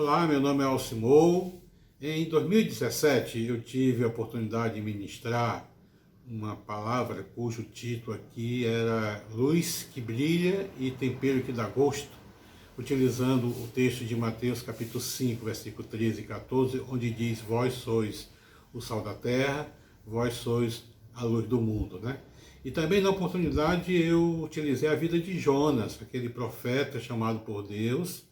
Olá, meu nome é Alcimou. Em 2017 eu tive a oportunidade de ministrar uma palavra cujo título aqui era Luz que brilha e tempero que dá gosto, utilizando o texto de Mateus capítulo 5, versículo 13 e 14, onde diz: vós sois o sal da terra, vós sois a luz do mundo, né? E também na oportunidade eu utilizei a vida de Jonas, aquele profeta chamado por Deus,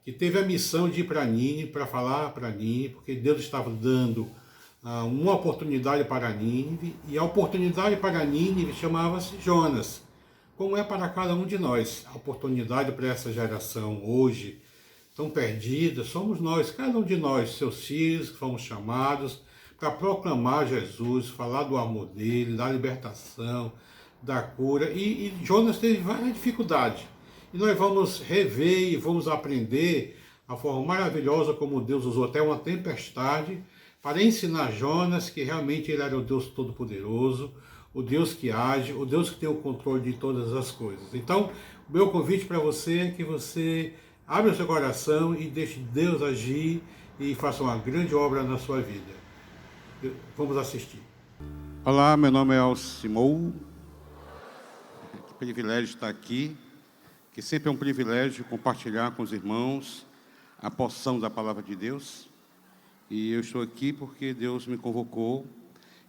que teve a missão de ir para Nínive, para falar para Nínive, porque Deus estava dando uma oportunidade para Nínive, e a oportunidade para Nínive chamava-se Jonas, como é para cada um de nós. A oportunidade para essa geração hoje, tão perdida, somos nós, cada um de nós, seus filhos, que fomos chamados para proclamar Jesus, falar do amor dele, da libertação, da cura. E Jonas teve várias dificuldades. E nós vamos rever e vamos aprender a forma maravilhosa como Deus usou até uma tempestade para ensinar Jonas que realmente ele era o Deus Todo-Poderoso, o Deus que age, o Deus que tem o controle de todas as coisas. Então, o meu convite para você é que você abra o seu coração e deixe Deus agir e faça uma grande obra na sua vida. Vamos assistir. Olá, meu nome é Alcimou. Que privilégio estar aqui, que sempre é um privilégio compartilhar com os irmãos a porção da palavra de Deus. E eu estou aqui porque Deus me convocou.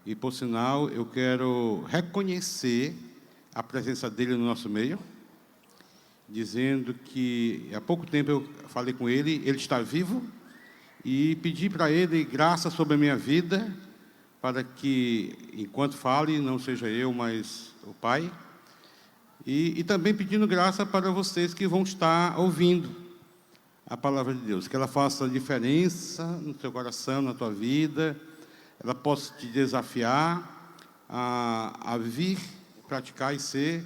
E, por sinal, eu quero reconhecer a presença dele no nosso meio, dizendo que há pouco tempo eu falei com ele, ele está vivo, e pedi para ele graça sobre a minha vida, para que, enquanto fale, não seja eu, mas o Pai. E também pedindo graça para vocês que vão estar ouvindo a palavra de Deus, que ela faça diferença no teu coração, na tua vida, ela possa te desafiar a vir, praticar e ser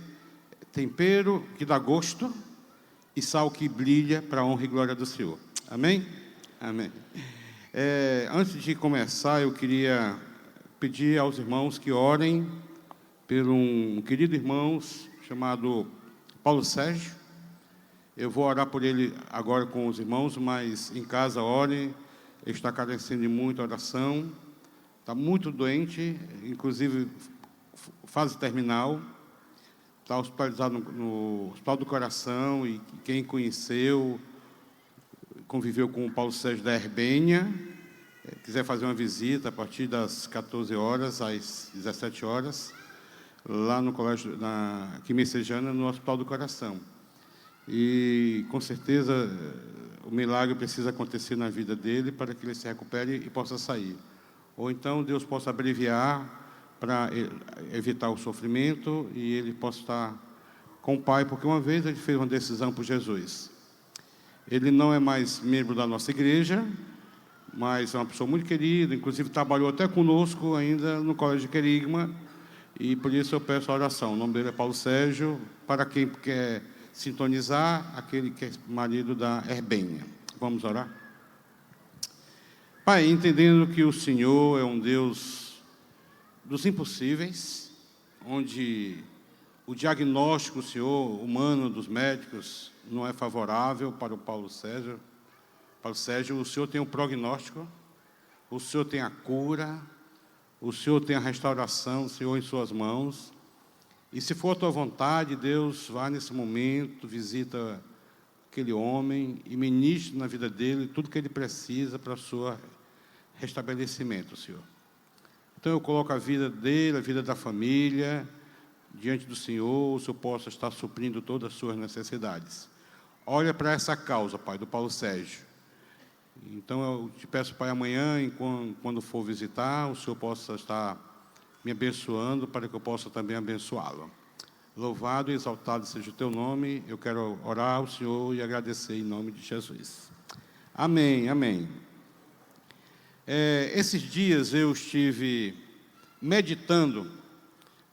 tempero que dá gosto e sal que brilha para a honra e glória do Senhor. Amém? Amém. Antes de começar, eu queria pedir aos irmãos que orem por um querido irmão chamado Paulo Sérgio. Eu vou orar por ele agora com os irmãos, mas em casa orem. Ele está carecendo de muita oração. Está muito doente, inclusive fase terminal. Está hospitalizado no Hospital do Coração, e quem conheceu, conviveu com o Paulo Sérgio da Herbênia, quiser fazer uma visita a partir das 14 horas às 17 horas, lá no colégio, aqui em Messejana, no Hospital do Coração. E, com certeza, o milagre precisa acontecer na vida dele para que ele se recupere e possa sair. Ou então Deus possa abreviar para evitar o sofrimento e ele possa estar com o Pai, porque uma vez ele fez uma decisão por Jesus. Ele não é mais membro da nossa igreja, mas é uma pessoa muito querida, inclusive trabalhou até conosco ainda no Colégio Querigma, e por isso eu peço a oração. O nome dele é Paulo Sérgio, para quem quer sintonizar, aquele que é marido da Herbênia. Vamos orar? Pai, entendendo que o Senhor é um Deus dos impossíveis, onde o diagnóstico, Senhor, humano dos médicos não é favorável para o Paulo Sérgio. Paulo Sérgio, o Senhor tem o prognóstico, o Senhor tem a cura, o Senhor tem a restauração, Senhor, em suas mãos. E se for a tua vontade, Deus, vá nesse momento, visita aquele homem e ministre na vida dele tudo que ele precisa para o seu restabelecimento, Senhor. Então eu coloco a vida dele, a vida da família, diante do Senhor, o Senhor possa estar suprindo todas as suas necessidades. Olha para essa causa, Pai, do Paulo Sérgio. Então eu te peço, Pai, amanhã, quando for visitar, o Senhor possa estar me abençoando para que eu possa também abençoá-lo. Louvado e exaltado seja o teu nome. Eu quero orar ao Senhor e agradecer em nome de Jesus. Amém, amém. Esses dias eu estive meditando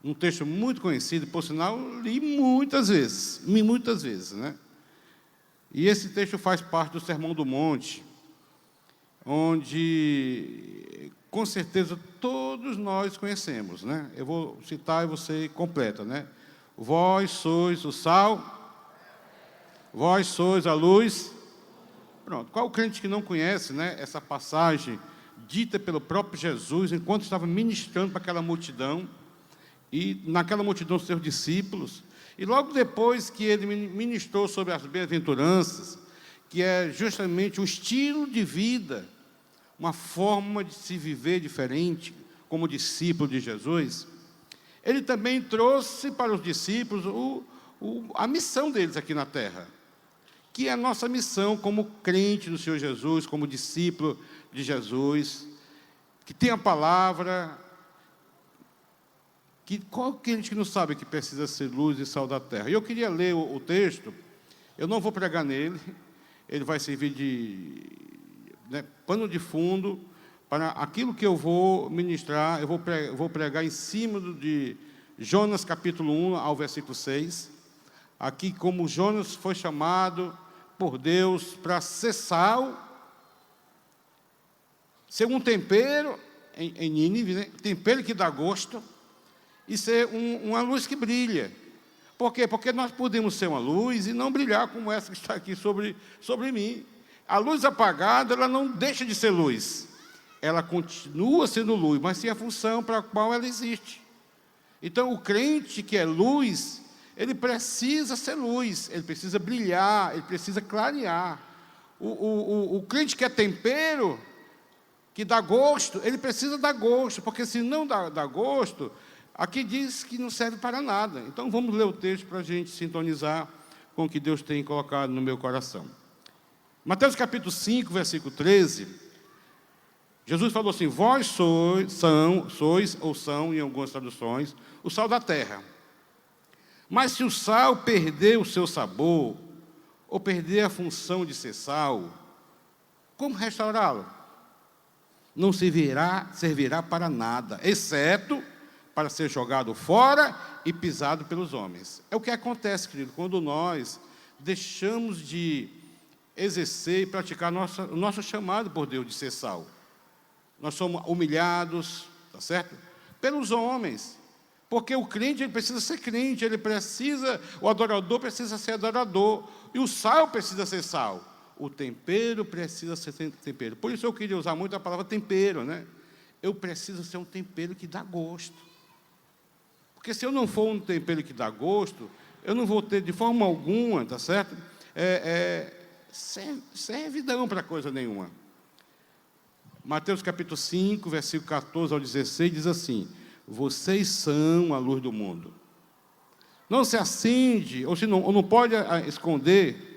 um texto muito conhecido, por sinal, li muitas vezes, né? E esse texto faz parte do Sermão do Monte, onde, com certeza, todos nós conhecemos, né? Eu vou citar e você completa, né? Vós sois o sal, vós sois a luz, Pronto. Qual o crente que não conhece, né, essa passagem dita pelo próprio Jesus, enquanto estava ministrando para aquela multidão, e naquela multidão seus discípulos, e logo depois que ele ministrou sobre as bem-aventuranças, que é justamente um estilo de vida, uma forma de se viver diferente, como discípulo de Jesus, ele também trouxe para os discípulos a missão deles aqui na terra, que é a nossa missão como crente do Senhor Jesus, como discípulo de Jesus, que tem a palavra, que qual crente que não sabe que precisa ser luz e sal da terra? E eu queria ler o texto, eu não vou pregar nele, ele vai servir de pano de fundo para aquilo que eu vou ministrar. Eu vou pregar em cima de Jonas capítulo 1 ao versículo 6, aqui como Jonas foi chamado por Deus para ser sal, ser um tempero em Nínive, né? Tempero que dá gosto, e ser uma luz que brilha. Por quê? Porque nós podemos ser uma luz e não brilhar como essa que está aqui sobre mim. A luz apagada, ela não deixa de ser luz. Ela continua sendo luz, mas tem a função para a qual ela existe. Então, o crente que é luz, ele precisa ser luz, ele precisa brilhar, ele precisa clarear. O crente que é tempero, que dá gosto, ele precisa dar gosto, porque se não dá gosto, aqui diz que não serve para nada. Então, vamos ler o texto para a gente sintonizar com o que Deus tem colocado no meu coração. Mateus capítulo 5, versículo 13, Jesus falou assim: vós sois, ou são, em algumas traduções, o sal da terra. Mas se o sal perder o seu sabor, ou perder a função de ser sal, como restaurá-lo? Não servirá para nada, exceto para ser jogado fora e pisado pelos homens. É o que acontece, querido, quando nós deixamos de exercer e praticar o nosso chamado por Deus de ser sal. Nós somos humilhados, tá certo? Pelos homens. Porque o crente, ele precisa ser crente, o adorador precisa ser adorador, e o sal precisa ser sal. O tempero precisa ser tempero. Por isso eu queria usar muito a palavra tempero, né? Eu preciso ser um tempero que dá gosto. Porque se eu não for um tempero que dá gosto, eu não vou ter de forma alguma, tá certo? Servidão para coisa nenhuma. Mateus capítulo 5, versículo 14 ao 16, diz assim: vocês são a luz do mundo. Não se acende, ou não pode esconder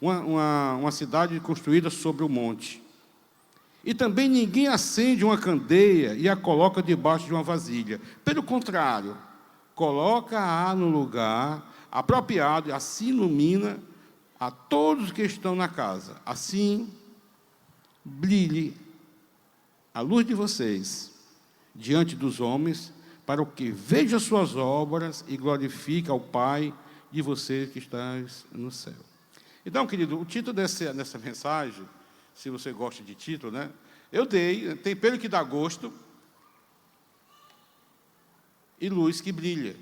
uma cidade construída sobre o monte. E também ninguém acende uma candeia e a coloca debaixo de uma vasilha. Pelo contrário, coloca-a no lugar apropriado e assim ilumina a todos que estão na casa. Assim, brilhe a luz de vocês diante dos homens, para o que veja suas obras e glorifique ao Pai de vocês que estás no céu. Então, querido, o título dessa mensagem, se você gosta de título, né? Eu dei tempero que dá gosto e luz que brilha.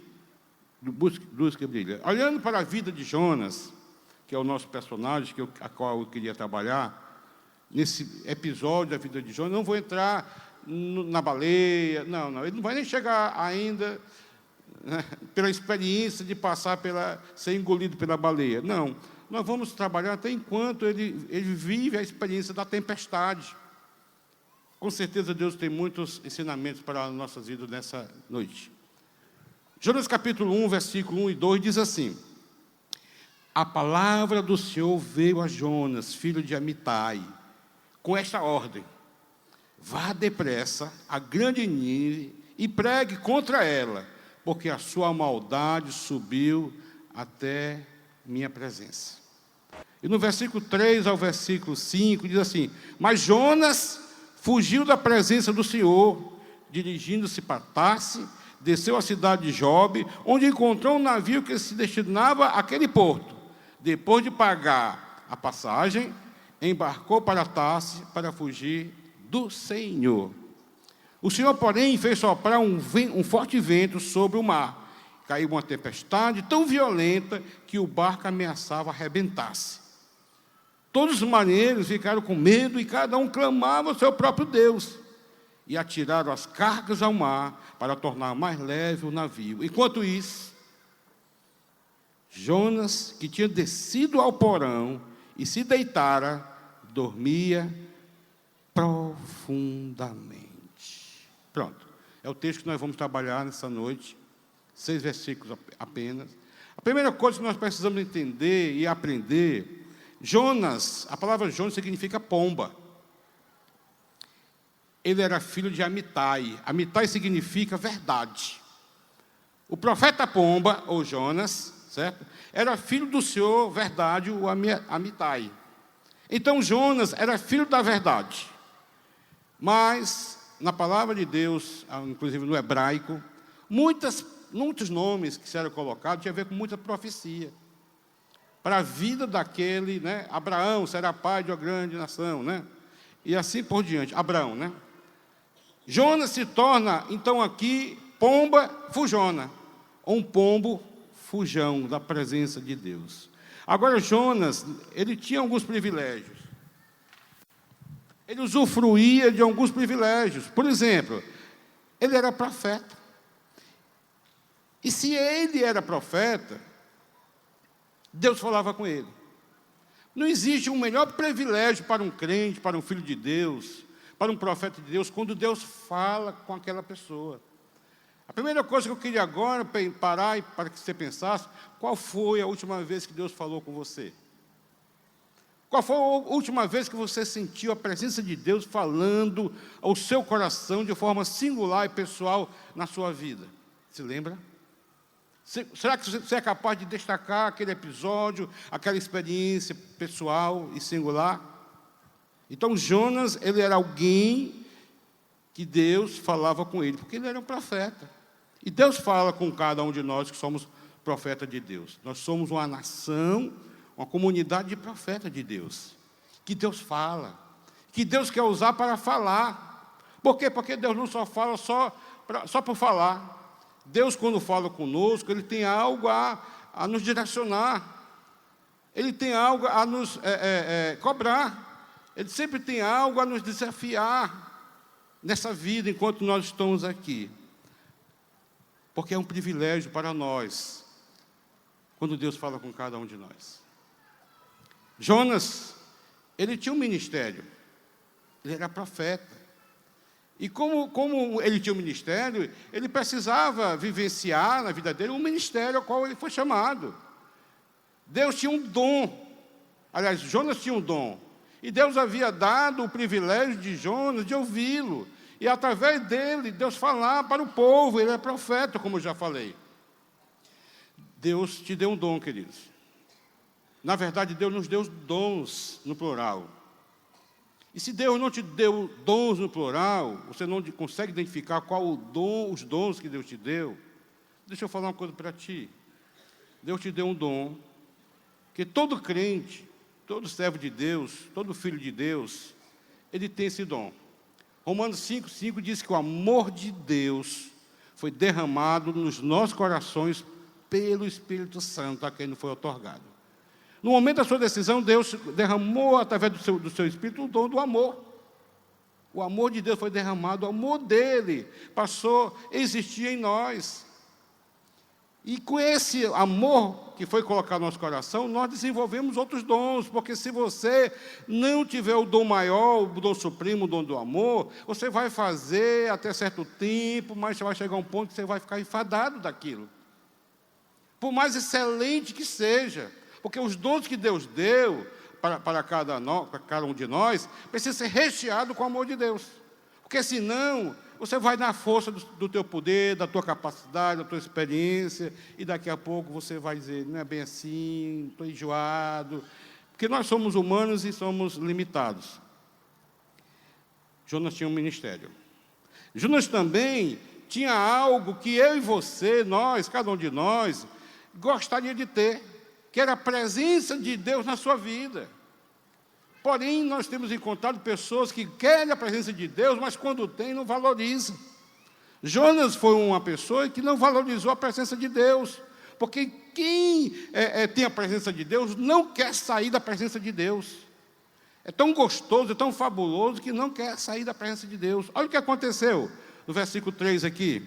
Luz que brilha. Olhando para a vida de Jonas, que é o nosso personagem, a qual eu queria trabalhar, nesse episódio da vida de Jonas, não vou entrar na baleia, não, ele não vai nem chegar ainda, né, pela experiência de ser engolido pela baleia, não. Nós vamos trabalhar até enquanto ele vive a experiência da tempestade. Com certeza Deus tem muitos ensinamentos para as nossas vidas nessa noite. Jonas capítulo 1, versículo 1 e 2 diz assim: a palavra do Senhor veio a Jonas, filho de Amitai, com esta ordem: vá depressa a grande Nínive e pregue contra ela, porque a sua maldade subiu até minha presença. E no versículo 3 ao versículo 5 diz assim: mas Jonas fugiu da presença do Senhor, dirigindo-se para Tarse, desceu à cidade de Jope, onde encontrou um navio que se destinava àquele porto. Depois de pagar a passagem, embarcou para Tarse para fugir do Senhor. O Senhor, porém, fez soprar um forte vento sobre o mar. Caiu uma tempestade tão violenta que o barco ameaçava arrebentar-se. Todos os marinheiros ficaram com medo e cada um clamava ao seu próprio Deus. E atiraram as cargas ao mar para tornar mais leve o navio. Enquanto isso, Jonas, que tinha descido ao porão e se deitara, dormia profundamente. Pronto. É o texto que nós vamos trabalhar nessa noite. 6 versículos apenas. A primeira coisa que nós precisamos entender e aprender, Jonas, a palavra Jonas significa pomba. Ele era filho de Amitai. Amitai significa verdade. O profeta pomba, ou Jonas, certo? Era filho do Senhor, verdade, o Amitai. Então Jonas era filho da verdade. Mas, na palavra de Deus, inclusive no hebraico, muitos nomes que eram colocados tinham a ver com muita profecia. Para a vida daquele, né? Abraão será pai de uma grande nação, né? E assim por diante. Abraão, né? Jonas se torna, então, aqui, pomba fujona. Um pombo fujão da presença de Deus. Agora, Jonas, ele tinha alguns privilégios. Ele usufruía de alguns privilégios. Por exemplo, ele era profeta. E se ele era profeta, Deus falava com ele. Não existe um melhor privilégio para um crente, para um filho de Deus, para um profeta de Deus, quando Deus fala com aquela pessoa. A primeira coisa que eu queria agora parar e para que você pensasse, qual foi a última vez que Deus falou com você? Qual foi a última vez que você sentiu a presença de Deus falando ao seu coração de forma singular e pessoal na sua vida? Se lembra? Será que você é capaz de destacar aquele episódio, aquela experiência pessoal e singular? Então, Jonas, ele era alguém que Deus falava com ele, porque ele era um profeta. E Deus fala com cada um de nós que somos profeta de Deus. Nós somos uma nação, uma comunidade de profeta de Deus, que Deus fala, que Deus quer usar para falar. Por quê? Porque Deus não só fala só por falar. Deus, quando fala conosco, Ele tem algo a nos direcionar. Ele tem algo a nos cobrar. Ele sempre tem algo a nos desafiar nessa vida, enquanto nós estamos aqui. Porque é um privilégio para nós, quando Deus fala com cada um de nós. Jonas, ele tinha um ministério. Ele era profeta. E como ele tinha um ministério, ele precisava vivenciar na vida dele um ministério ao qual ele foi chamado. Deus tinha um dom. Aliás, Jonas tinha um dom. E Deus havia dado o privilégio de Jonas de ouvi-lo. E através dele, Deus falar para o povo. Ele é profeta, como eu já falei. Deus te deu um dom, queridos. Na verdade, Deus nos deu dons no plural. E se Deus não te deu dons no plural, você não consegue identificar qual o dom, os dons que Deus te deu, deixa eu falar uma coisa para ti. Deus te deu um dom, que todo crente, todo servo de Deus, todo filho de Deus, ele tem esse dom. Romanos 5,5 diz que o amor de Deus foi derramado nos nossos corações pelo Espírito Santo, a quem não foi otorgado. No momento da sua decisão, Deus derramou, através do seu Espírito, o dom do amor. O amor de Deus foi derramado, o amor dele passou a existir em nós. E com esse amor que foi colocado no nosso coração, nós desenvolvemos outros dons, porque se você não tiver o dom maior, o dom supremo, o dom do amor, você vai fazer até certo tempo, mas você vai chegar a um ponto que você vai ficar enfadado daquilo. Por mais excelente que seja. Porque os dons que Deus deu para cada um de nós, precisa ser recheado com o amor de Deus. Porque senão, você vai na força do teu poder, da tua capacidade, da tua experiência, e daqui a pouco você vai dizer, não é bem assim, estou enjoado. Porque nós somos humanos e somos limitados. Jonas tinha um ministério. Jonas também tinha algo que eu e você, nós, cada um de nós, gostaria de ter, que era a presença de Deus na sua vida. Porém, nós temos encontrado pessoas que querem a presença de Deus, mas quando tem, não valorizam. Jonas foi uma pessoa que não valorizou a presença de Deus, porque quem tem a presença de Deus não quer sair da presença de Deus. É tão gostoso, é tão fabuloso, que não quer sair da presença de Deus. Olha o que aconteceu no versículo 3 aqui.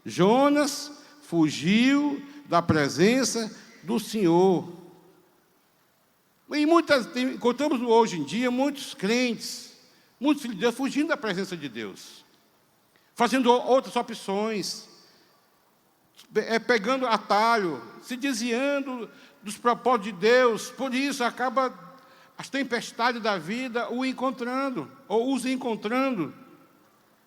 Jonas fugiu da presença do Senhor. E encontramos hoje em dia muitos crentes, muitos filhos de Deus, fugindo da presença de Deus, fazendo outras opções, pegando atalho, se desviando dos propósitos de Deus. Por isso acaba as tempestades da vida o encontrando, ou os encontrando.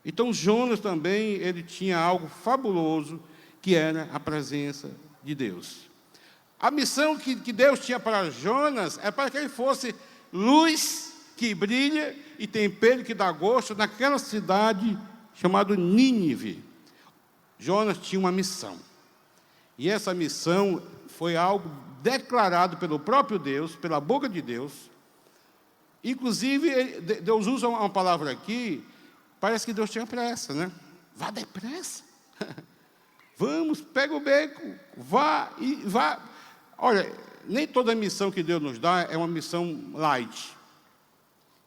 Então Jonas também, ele tinha algo fabuloso, que era a presença de Deus. A missão que Deus tinha para Jonas é para que ele fosse luz que brilha e tempero que dá gosto naquela cidade chamada Nínive. Jonas tinha uma missão. E essa missão foi algo declarado pelo próprio Deus, pela boca de Deus. Inclusive, Deus usa uma palavra aqui, parece que Deus tinha pressa, né? Vá depressa. Vamos, pega o beco, vá e vá. Olha, nem toda missão que Deus nos dá é uma missão light.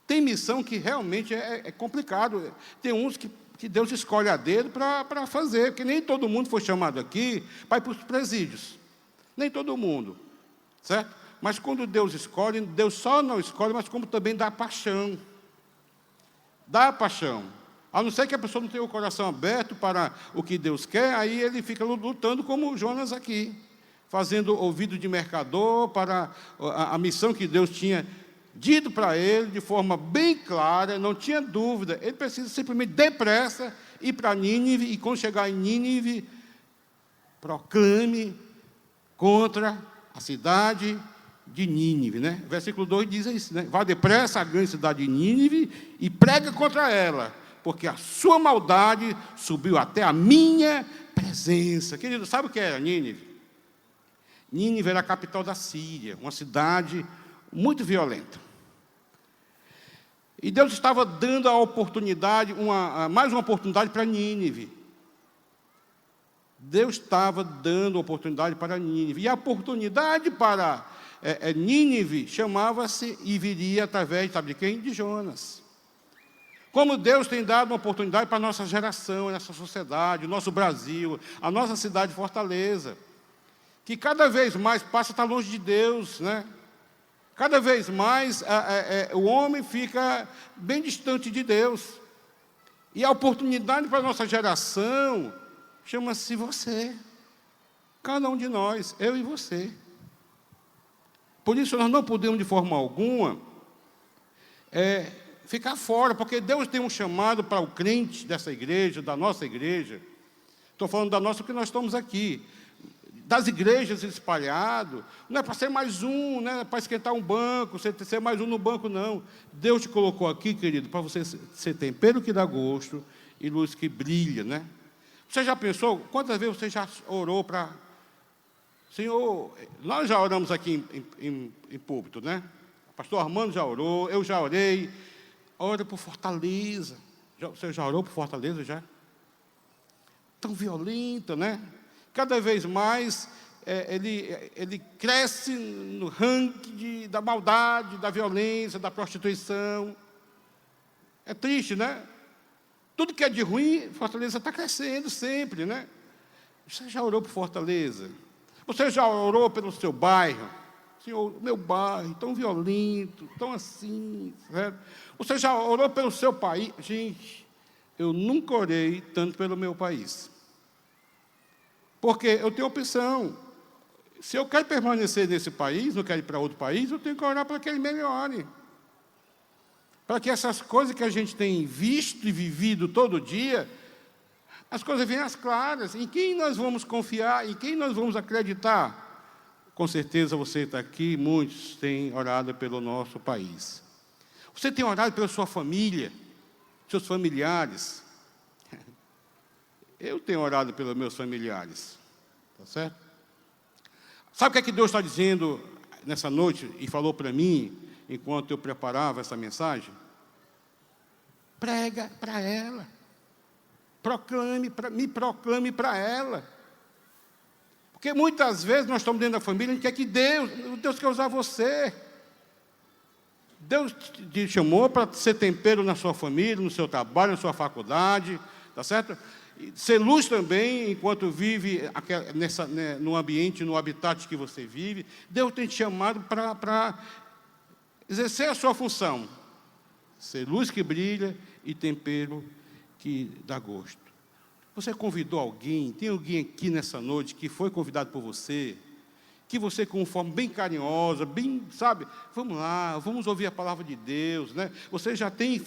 Tem missão que realmente é complicado. Tem uns que Deus escolhe a dedo para fazer, porque nem todo mundo foi chamado aqui para ir para os presídios. Nem todo mundo, certo? Mas quando Deus escolhe, Deus só não escolhe, mas como também dá paixão. Dá paixão. A não ser que a pessoa não tenha o coração aberto para o que Deus quer, aí ele fica lutando como Jonas aqui, fazendo ouvido de mercador para a missão que Deus tinha dito para ele de forma bem clara, não tinha dúvida. Ele precisa simplesmente, depressa, ir para Nínive, e quando chegar em Nínive, proclame contra a cidade de Nínive, né? Versículo 2 diz isso, né? Vá depressa à grande cidade de Nínive e prega contra ela, porque a sua maldade subiu até a minha presença. Querido, sabe o que era Nínive? Nínive era a capital da Síria, uma cidade muito violenta. E Deus estava dando a oportunidade, mais uma oportunidade para Nínive. Deus estava dando oportunidade para Nínive. E a oportunidade para Nínive chamava-se e viria através, sabe de quem? De Jonas. Como Deus tem dado uma oportunidade para a nossa geração, a nossa sociedade, o nosso Brasil, a nossa cidade de Fortaleza, que cada vez mais passa a estar longe de Deus, né? Cada vez mais o homem fica bem distante de Deus. E a oportunidade para a nossa geração chama-se você. Cada um de nós, eu e você. Por isso nós não podemos de forma alguma ficar fora, porque Deus tem um chamado para o crente dessa igreja, da nossa igreja. Estou falando da nossa porque nós estamos aqui. Das igrejas espalhadas, não é para ser mais um, não é para esquentar um banco, ser mais um no banco, não. Deus te colocou aqui, querido, para você ser tempero que dá gosto e luz que brilha, né? Você já pensou, quantas vezes você já orou para... Senhor, nós já oramos aqui em púlpito, né? O pastor Armando já orou, eu já orei. Ora por Fortaleza. Você já orou por Fortaleza, já? Tão violenta, né? Cada vez mais ele cresce no ranking da maldade, da violência, da prostituição. É triste, né? Tudo que é de ruim, Fortaleza está crescendo sempre, né? Você já orou por Fortaleza? Você já orou pelo seu bairro? Senhor, meu bairro, tão violento, tão assim, certo? Você já orou pelo seu país? Gente, eu nunca orei tanto pelo meu país. Porque eu tenho opção. Se eu quero permanecer nesse país, não quero ir para outro país, eu tenho que orar para que ele melhore. Para que essas coisas que a gente tem visto e vivido todo dia, as coisas venham às claras. Em quem nós vamos confiar? Em quem nós vamos acreditar? Com certeza você está aqui, muitos têm orado pelo nosso país. Você tem orado pela sua família, seus familiares. Eu tenho orado pelos meus familiares, tá certo? Sabe o que é que Deus está dizendo nessa noite e falou para mim, enquanto eu preparava essa mensagem? Prega para ela, me proclame para ela. Porque muitas vezes nós estamos dentro da família, a gente quer que Deus quer usar você. Deus te chamou para ser tempero na sua família, no seu trabalho, na sua faculdade, tá certo? E ser luz também, enquanto vive no ambiente, no habitat que você vive. Deus tem te chamado para exercer a sua função. Ser luz que brilha e tempero que dá gosto. Você convidou alguém? Tem alguém aqui nessa noite que foi convidado por você? Que você, com forma bem carinhosa, bem, sabe, vamos lá, vamos ouvir a palavra de Deus, né? Você já tem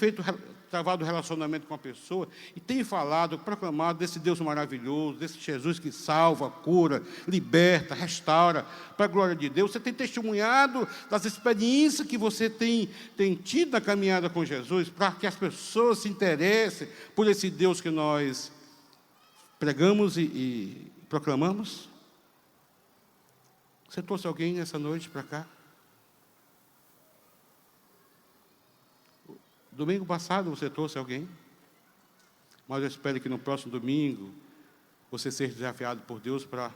travado relacionamento com a pessoa e tem falado, proclamado desse Deus maravilhoso, desse Jesus que salva, cura, liberta, restaura, para a glória de Deus. Você tem testemunhado das experiências que você tem tido na caminhada com Jesus, para que as pessoas se interessem por esse Deus que nós pregamos e proclamamos? Você trouxe alguém nessa noite para cá? Domingo passado você trouxe alguém? Mas eu espero que no próximo domingo você seja desafiado por Deus para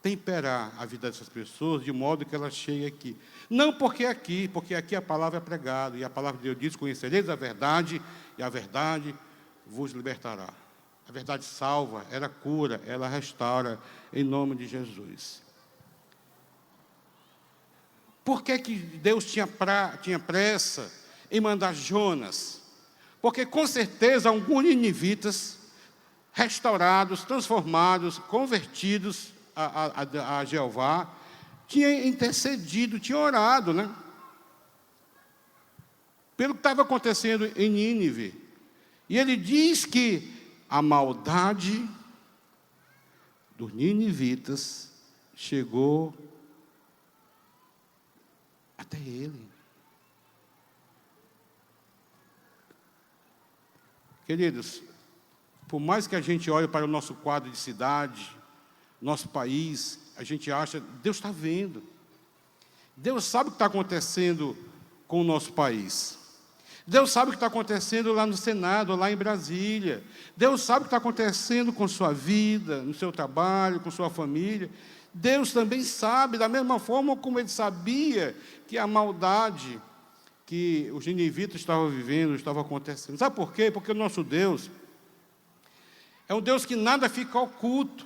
temperar a vida dessas pessoas de modo que elas cheguem aqui. Não porque aqui a palavra é pregada, e a palavra de Deus diz: conhecereis a verdade, e a verdade vos libertará. A verdade salva, ela cura, ela restaura, em nome de Jesus. Por que Deus tinha pressa em mandar Jonas? Porque, com certeza, alguns ninivitas, restaurados, transformados, convertidos a Jeová, tinham intercedido, tinham orado, né? Pelo que estava acontecendo em Nínive. E ele diz que a maldade dos ninivitas chegou até ele. Queridos, por mais que a gente olhe para o nosso quadro de cidade, nosso país, a gente acha, Deus está vendo. Deus sabe o que está acontecendo com o nosso país. Deus sabe o que está acontecendo lá no Senado, lá em Brasília. Deus sabe o que está acontecendo com sua vida, no seu trabalho, com sua família. Deus também sabe, da mesma forma como Ele sabia que a maldade que os ninivitas estavam vivendo, estava acontecendo. Sabe por quê? Porque o nosso Deus é um Deus que nada fica oculto.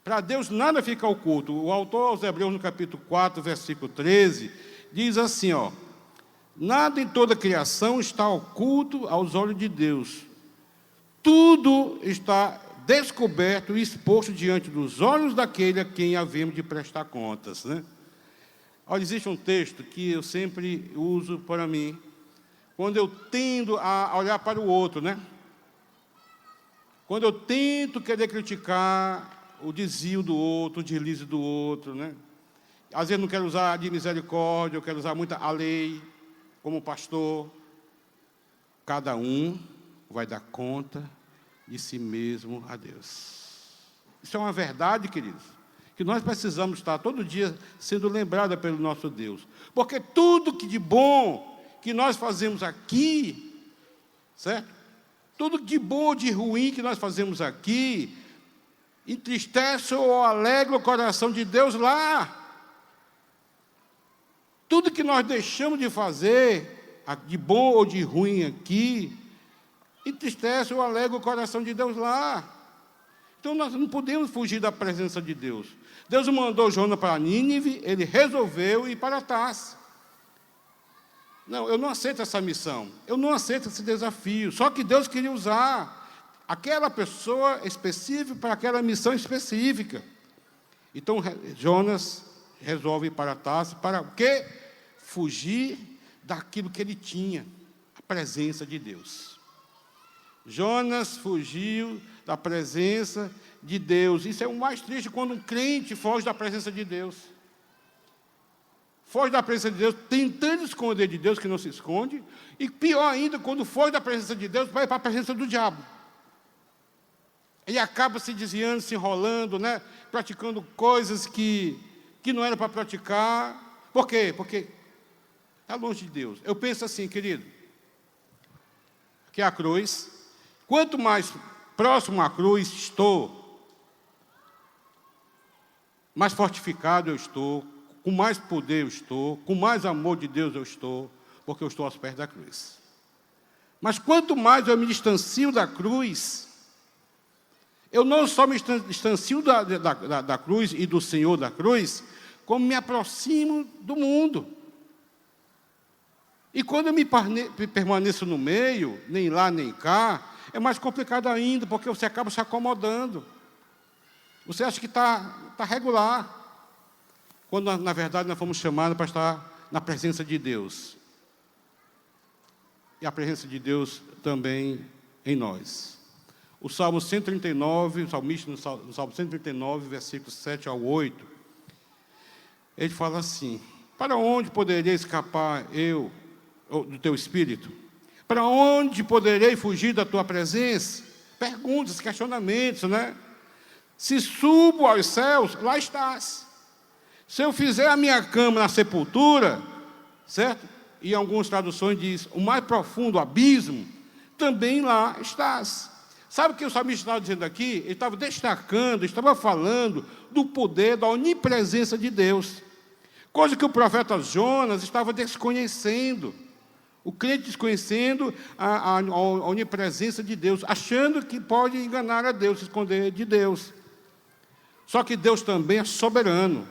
Para Deus nada fica oculto. O autor aos Hebreus, no capítulo 4, versículo 13, diz assim, ó: nada em toda a criação está oculto aos olhos de Deus. Tudo está descoberto e exposto diante dos olhos daquele a quem havemos de prestar contas, né? Olha, existe um texto que eu sempre uso para mim, quando eu tendo a olhar para o outro, né? Quando eu tento querer criticar o desvio do outro, o deslize do outro, né? Às vezes não quero usar de misericórdia, eu quero usar muito a lei, como pastor. Cada um vai dar conta de si mesmo a Deus. Isso é uma verdade, queridos, que nós precisamos estar todo dia sendo lembrados pelo nosso Deus. Porque tudo que de bom que nós fazemos aqui, certo? Tudo de bom ou de ruim que nós fazemos aqui, entristece ou alegra o coração de Deus lá. Tudo que nós deixamos de fazer, de bom ou de ruim aqui, entristece ou alegra o coração de Deus lá. Então, nós não podemos fugir da presença de Deus. Deus mandou Jonas para Nínive, ele resolveu ir para Tarsis. Não, eu não aceito essa missão, eu não aceito esse desafio. Só que Deus queria usar aquela pessoa específica para aquela missão específica. Então, Jonas resolve ir para Tarsis, para o quê? Fugir daquilo que ele tinha, a presença de Deus. Jonas fugiu da presença de Deus. Isso é o mais triste, quando um crente foge da presença de Deus. Foge da presença de Deus, tentando esconder de Deus, que não se esconde. E pior ainda, quando foge da presença de Deus, vai para a presença do diabo. E acaba se desviando, se enrolando, né? Praticando coisas que não era para praticar. Por quê? Porque está longe de Deus. Eu penso assim, querido, que a cruz, quanto mais próximo à cruz estou, mais fortificado eu estou, com mais poder eu estou, com mais amor de Deus eu estou, porque eu estou aos pés da cruz. Mas quanto mais eu me distancio da cruz, eu não só me distancio da cruz e do Senhor da cruz, como me aproximo do mundo. E quando eu me permaneço no meio, nem lá nem cá, é mais complicado ainda, porque você acaba se acomodando. Você acha que está regular, quando, na verdade, nós fomos chamados para estar na presença de Deus. E a presença de Deus também em nós. O Salmo 139, o salmista no Salmo 139, versículos 7 ao 8, ele fala assim: para onde poderei escapar eu do teu espírito? Para onde poderei fugir da tua presença? Perguntas, questionamentos, né? Se subo aos céus, lá estás. Se eu fizer a minha cama na sepultura, certo? E algumas traduções diz, o mais profundo abismo, também lá estás. Sabe o que o salmista estava dizendo aqui? Ele estava destacando, estava falando do poder, da onipresença de Deus. Coisa que o profeta Jonas estava desconhecendo. O crente desconhecendo a onipresença de Deus, achando que pode enganar a Deus, se esconder de Deus. Só que Deus também é soberano.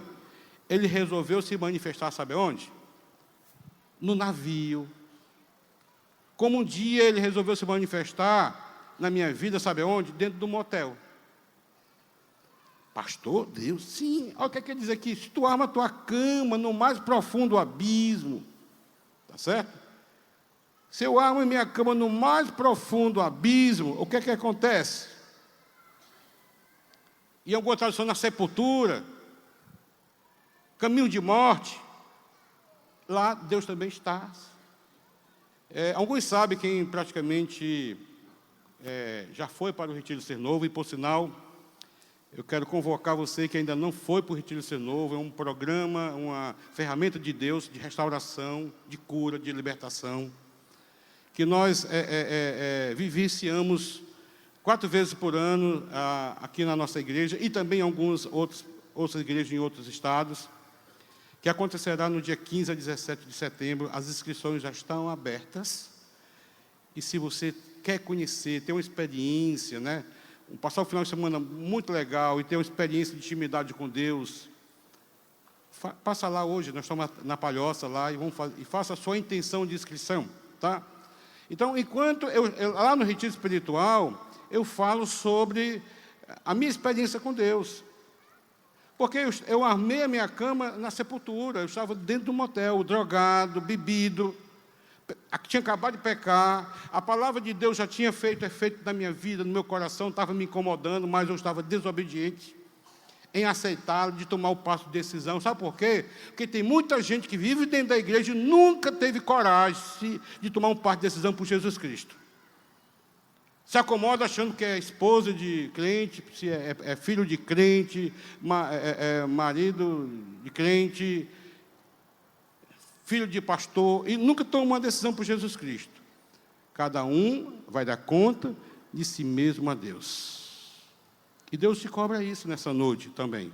Ele resolveu se manifestar, sabe onde? No navio. Como um dia ele resolveu se manifestar na minha vida, sabe onde? Dentro do motel. Pastor, Deus, sim. Olha o que é que ele diz aqui. Se tu arma a tua cama no mais profundo abismo, tá certo? Se eu armo a minha cama no mais profundo abismo, o que é que acontece? Em alguma tradução, na sepultura, caminho de morte, lá Deus também está. Alguns sabem, quem praticamente já foi para o Retiro Ser Novo, e por sinal, eu quero convocar você que ainda não foi para o Retiro Ser Novo, é um programa, uma ferramenta de Deus, de restauração, de cura, de libertação, que nós vivenciamos 4 vezes por ano aqui na nossa igreja, e também em outras igrejas em outros estados, que acontecerá no dia 15 a 17 de setembro. As inscrições já estão abertas, e se você quer conhecer, ter uma experiência, né, passar o final de semana muito legal e ter uma experiência de intimidade com Deus, passa lá hoje, nós estamos na Palhoça lá, e faça a sua intenção de inscrição, tá? Então, enquanto lá no Retiro Espiritual, eu falo sobre a minha experiência com Deus. Porque eu armei a minha cama na sepultura, eu estava dentro do motel, drogado, bebido, tinha acabado de pecar, a palavra de Deus já tinha feito efeito na minha vida, no meu coração, estava me incomodando, mas eu estava desobediente em aceitá-lo, de tomar o passo de decisão. Sabe por quê? Porque tem muita gente que vive dentro da igreja e nunca teve coragem de tomar um passo de decisão por Jesus Cristo. Se acomoda achando que é esposa de crente, se é filho de crente, marido de crente, filho de pastor, e nunca toma uma decisão por Jesus Cristo. Cada um vai dar conta de si mesmo a Deus. E Deus te cobra isso nessa noite também,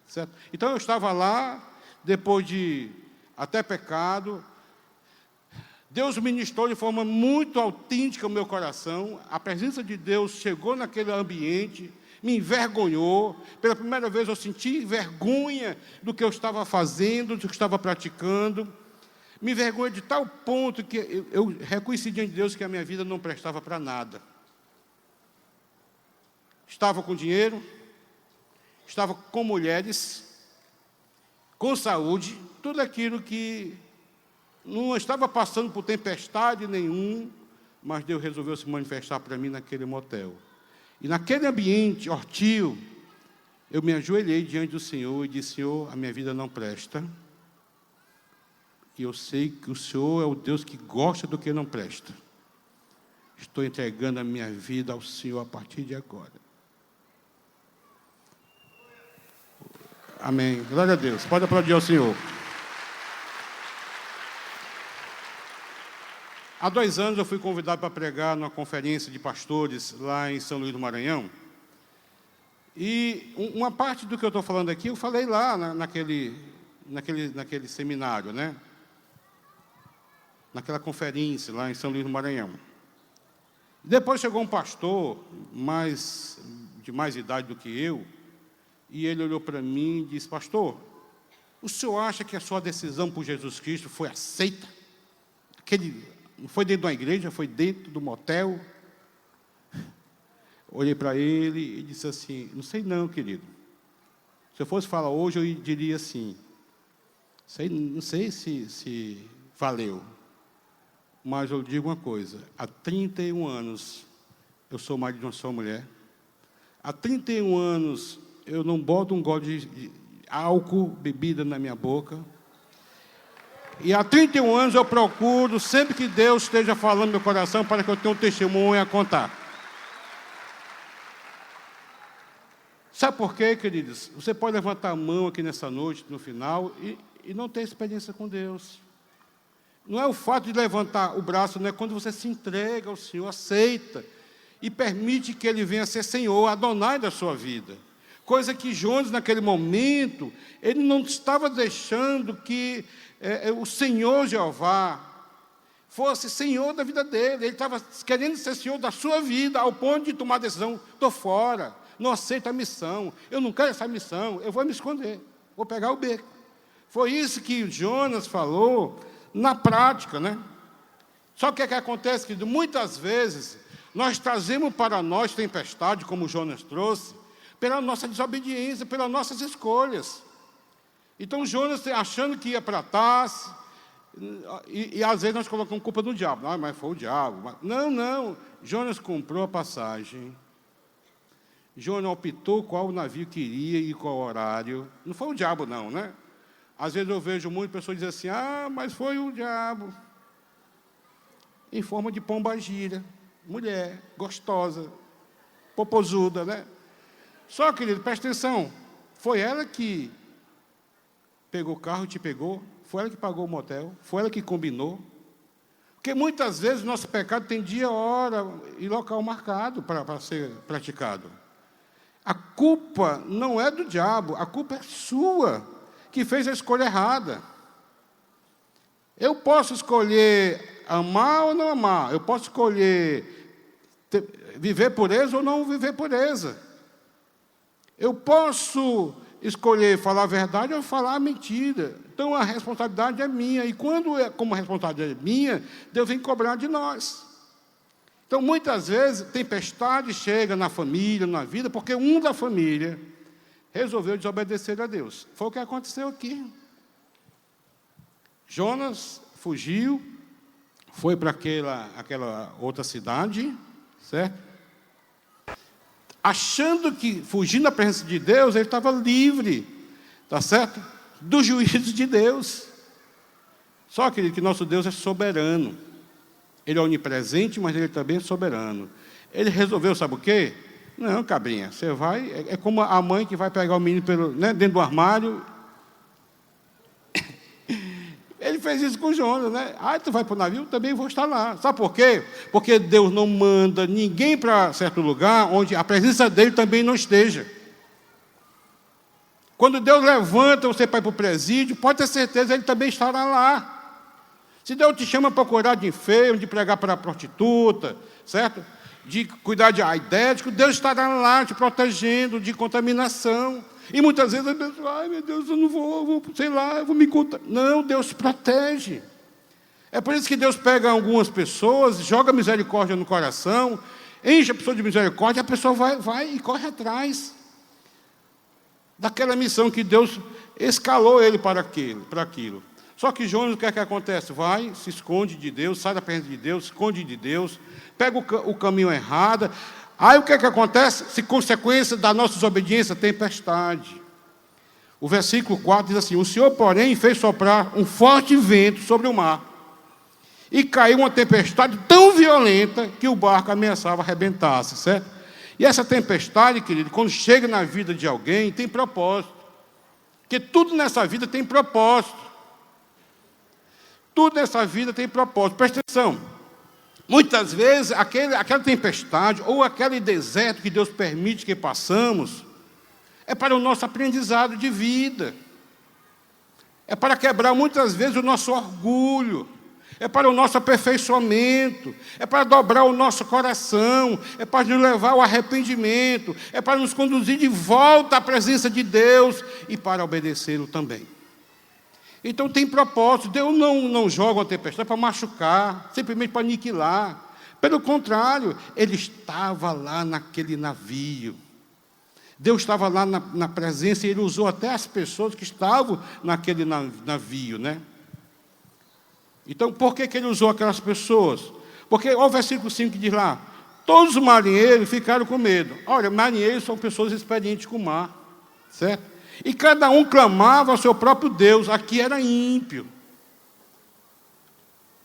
certo? Então eu estava lá, depois de até pecado, Deus ministrou de forma muito autêntica o meu coração, a presença de Deus chegou naquele ambiente, me envergonhou, pela primeira vez eu senti vergonha do que eu estava fazendo, do que eu estava praticando, me envergonhei de tal ponto que eu reconheci diante de Deus que a minha vida não prestava para nada. Estava com dinheiro, estava com mulheres, com saúde, tudo aquilo que não estava passando por tempestade nenhum, mas Deus resolveu se manifestar para mim naquele motel. E naquele ambiente hostil, eu me ajoelhei diante do Senhor e disse: Senhor, a minha vida não presta, e eu sei que o Senhor é o Deus que gosta do que não presta. Estou entregando a minha vida ao Senhor a partir de agora. Amém. Glória a Deus. Pode aplaudir ao Senhor. Há 2 anos eu fui convidado para pregar numa conferência de pastores lá em São Luís do Maranhão. E uma parte do que eu estou falando aqui, eu falei lá naquele seminário, né? Naquela conferência lá em São Luís do Maranhão. Depois chegou um pastor de mais idade do que eu, e ele olhou para mim e disse: pastor, o senhor acha que a sua decisão por Jesus Cristo foi aceita? Não foi dentro de uma igreja, foi dentro do motel? Olhei para ele e disse assim: não sei não, querido. Se eu fosse falar hoje, eu diria assim: não sei se valeu. Mas eu digo uma coisa: há 31 anos eu sou marido de uma só mulher. Há 31 anos eu não boto um gole de álcool, bebida na minha boca. E há 31 anos eu procuro, sempre que Deus esteja falando no meu coração, para que eu tenha um testemunho a contar. Sabe por quê, queridos? Você pode levantar a mão aqui nessa noite, no final, e não ter experiência com Deus. Não é o fato de levantar o braço, não é quando você se entrega ao Senhor, aceita, e permite que Ele venha ser Senhor, Adonai da sua vida. Coisa que Jonas, naquele momento, ele não estava deixando que o Senhor Jeová fosse Senhor da vida dele. Ele estava querendo ser Senhor da sua vida, ao ponto de tomar a decisão: estou fora, não aceito a missão, eu não quero essa missão, eu vou me esconder, vou pegar o beco. Foi isso que Jonas falou na prática, né? Só que o que acontece, querido? Muitas vezes nós trazemos para nós tempestade, como Jonas trouxe, pela nossa desobediência, pelas nossas escolhas. Então Jonas, achando que ia para Tarsis, e às vezes nós colocamos culpa no diabo. Ah, mas foi o diabo. Não. Jonas comprou a passagem. Jonas optou qual navio queria e qual horário. Não foi o diabo, não, né? Às vezes eu vejo muitas pessoas dizendo assim: ah, mas foi o diabo. Em forma de pombagira, mulher, gostosa, popozuda, né? Só, querido, presta atenção. Foi ela que pegou o carro e te pegou? Foi ela que pagou o motel? Foi ela que combinou? Porque muitas vezes o nosso pecado tem dia, hora e local marcado para ser praticado. A culpa não é do diabo, a culpa é sua, que fez a escolha errada. Eu posso escolher amar ou não amar. Eu posso escolher viver pureza ou não viver pureza. Eu posso escolher falar a verdade ou falar a mentira. Então, a responsabilidade é minha. E como a responsabilidade é minha, Deus vem cobrar de nós. Então, muitas vezes, tempestade chega na família, na vida, porque um da família resolveu desobedecer a Deus. Foi o que aconteceu aqui. Jonas fugiu, foi para aquela outra cidade, certo? Achando que, fugindo da presença de Deus, ele estava livre, tá certo? Do juízo de Deus. Só, querido, que nosso Deus é soberano. Ele é onipresente, mas ele também é soberano. Ele resolveu, sabe o quê? Não, cabrinha, você vai... É como a mãe que vai pegar o menino dentro do armário. Ele fez isso com Jonas, né? Ah, tu vai para o navio? Também vou estar lá. Sabe por quê? Porque Deus não manda ninguém para certo lugar onde a presença dele também não esteja. Quando Deus levanta você para ir para o presídio, pode ter certeza, ele também estará lá. Se Deus te chama para cuidar de enfermo, de pregar para a prostituta, certo? De cuidar de aidético, Deus estará lá te protegendo de contaminação. E muitas vezes a pessoa: ai meu Deus, eu não vou sei lá, eu vou me contar. Não, Deus protege. É por isso que Deus pega algumas pessoas, joga misericórdia no coração, enche a pessoa de misericórdia, a pessoa vai e corre atrás daquela missão que Deus escalou ele para aquilo. Só que Jonas, o que é que acontece? Vai, se esconde de Deus, sai da presença de Deus, se esconde de Deus, pega o caminho errado. Aí o que é que acontece? Se consequência da nossa desobediência, tempestade. O versículo 4 diz assim: o Senhor, porém, fez soprar um forte vento sobre o mar, e caiu uma tempestade tão violenta que o barco ameaçava arrebentar-se, certo? E essa tempestade, querido, quando chega na vida de alguém, tem propósito. Porque tudo nessa vida tem propósito. Tudo nessa vida tem propósito. Presta atenção. Muitas vezes, aquela tempestade ou aquele deserto que Deus permite que passamos é para o nosso aprendizado de vida. É para quebrar muitas vezes o nosso orgulho, é para o nosso aperfeiçoamento, é para dobrar o nosso coração, é para nos levar ao arrependimento, é para nos conduzir de volta à presença de Deus e para obedecê-lo também. Então tem propósito. Deus não joga uma tempestade para machucar, simplesmente para aniquilar. Pelo contrário, ele estava lá naquele navio. Deus estava lá na presença e ele usou até as pessoas que estavam naquele navio, né? Então, por que ele usou aquelas pessoas? Porque, olha o versículo 5 que diz lá, todos os marinheiros ficaram com medo. Olha, marinheiros são pessoas experientes com o mar, certo? E cada um clamava ao seu próprio Deus. Aqui era ímpio,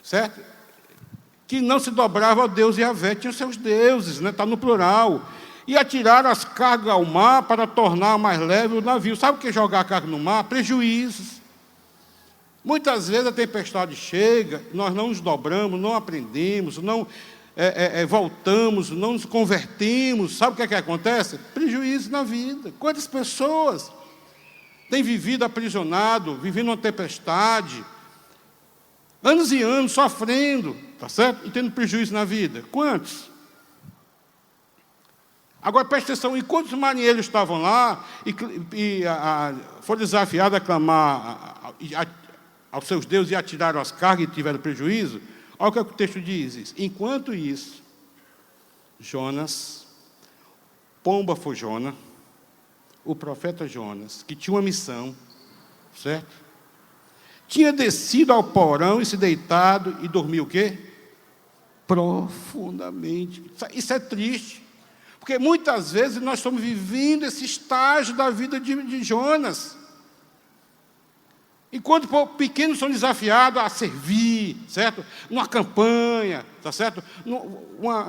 certo? Que não se dobrava ao Deus Yahvé, tinha seus deuses, né? Está no plural. E atiraram as cargas ao mar para tornar mais leve o navio. Sabe o que é jogar a carga no mar? Prejuízos. Muitas vezes a tempestade chega, nós não nos dobramos, não aprendemos, não voltamos, não nos convertemos. Sabe o que acontece? Prejuízo na vida. Quantas pessoas têm vivido aprisionado, vivendo uma tempestade, anos e anos sofrendo, tá certo? E tendo prejuízo na vida. Quantos? Agora, preste atenção, enquanto os marinheiros estavam lá e foram desafiados a clamar aos seus deuses e atiraram as cargas e tiveram prejuízo, olha o que o texto diz. Enquanto isso, Jonas, pomba foi Jonas, o profeta Jonas, que tinha uma missão, certo? Tinha descido ao porão e se deitado e dormiu o quê? Profundamente. Isso é triste. Porque muitas vezes nós estamos vivendo esse estágio da vida de Jonas. Enquanto pequenos são desafiados a servir, certo? Numa campanha, tá certo?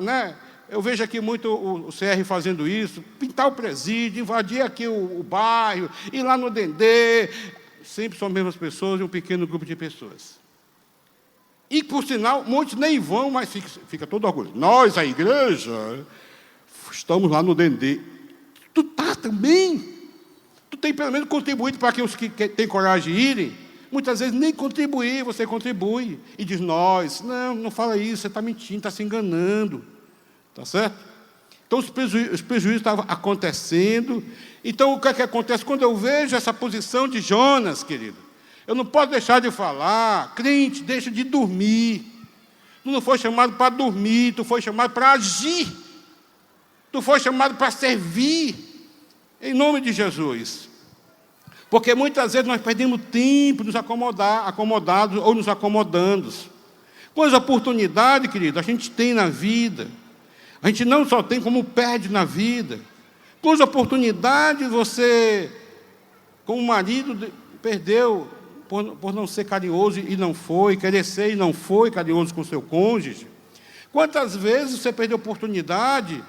Né? Eu vejo aqui muito o CR fazendo isso, pintar o presídio, invadir aqui o bairro, ir lá no Dendê. Sempre são as mesmas pessoas e um pequeno grupo de pessoas. E, por sinal, muitos nem vão, mas fica todo orgulho. Nós, a igreja, estamos lá no Dendê. Tu está também? Tu tem pelo menos contribuído para que os que têm coragem de irem? Muitas vezes nem contribuir, você contribui. E diz, nós. Não fala isso, você está mentindo, está se enganando. Está certo? Então, os prejuízos estavam acontecendo. Então, o que acontece? Quando eu vejo essa posição de Jonas, querido, eu não posso deixar de falar, crente, deixa de dormir. Tu não foi chamado para dormir, tu foi chamado para agir. Tu foi chamado para servir, em nome de Jesus. Porque muitas vezes nós perdemos tempo nos acomodados ou nos acomodando. Com as oportunidades, querido, a gente tem na vida. A gente não só tem, como perde na vida. Com as oportunidades, você, como marido, perdeu por não ser carinhoso e não foi, querer ser e não foi carinhoso com seu cônjuge. Quantas vezes você perdeu a oportunidade...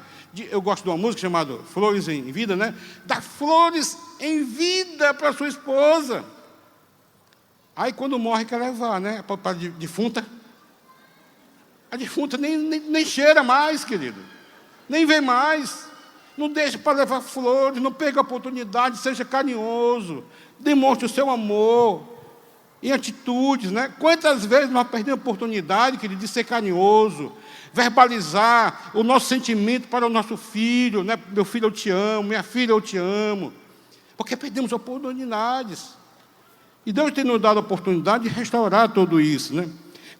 Eu gosto de uma música chamada Flores em Vida, né? Dar flores em vida para sua esposa. Aí, quando morre, quer levar, né? Para a defunta. A defunta nem cheira mais, querido. Nem vê mais. Não deixe para levar flores, não perca a oportunidade, seja carinhoso. Demonstre o seu amor em atitudes, né? Quantas vezes nós perdemos a oportunidade, querido, de ser carinhoso, verbalizar o nosso sentimento para o nosso filho, né? Meu filho, eu te amo, minha filha, eu te amo. Porque perdemos oportunidades. E Deus tem nos dado a oportunidade de restaurar tudo isso, né?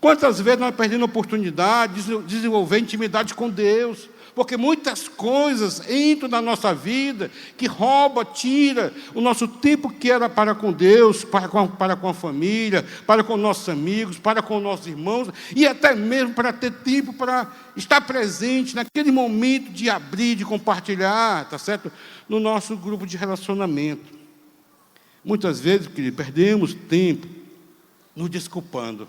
Quantas vezes nós perdemos a oportunidade de desenvolver intimidade com Deus? Porque muitas coisas entram na nossa vida que rouba, tira o nosso tempo que era para com Deus, para com a família, para com nossos amigos, para com nossos irmãos, e até mesmo para ter tempo para estar presente naquele momento de abrir, de compartilhar, tá certo? No nosso grupo de relacionamento. Muitas vezes, querido, perdemos tempo nos desculpando.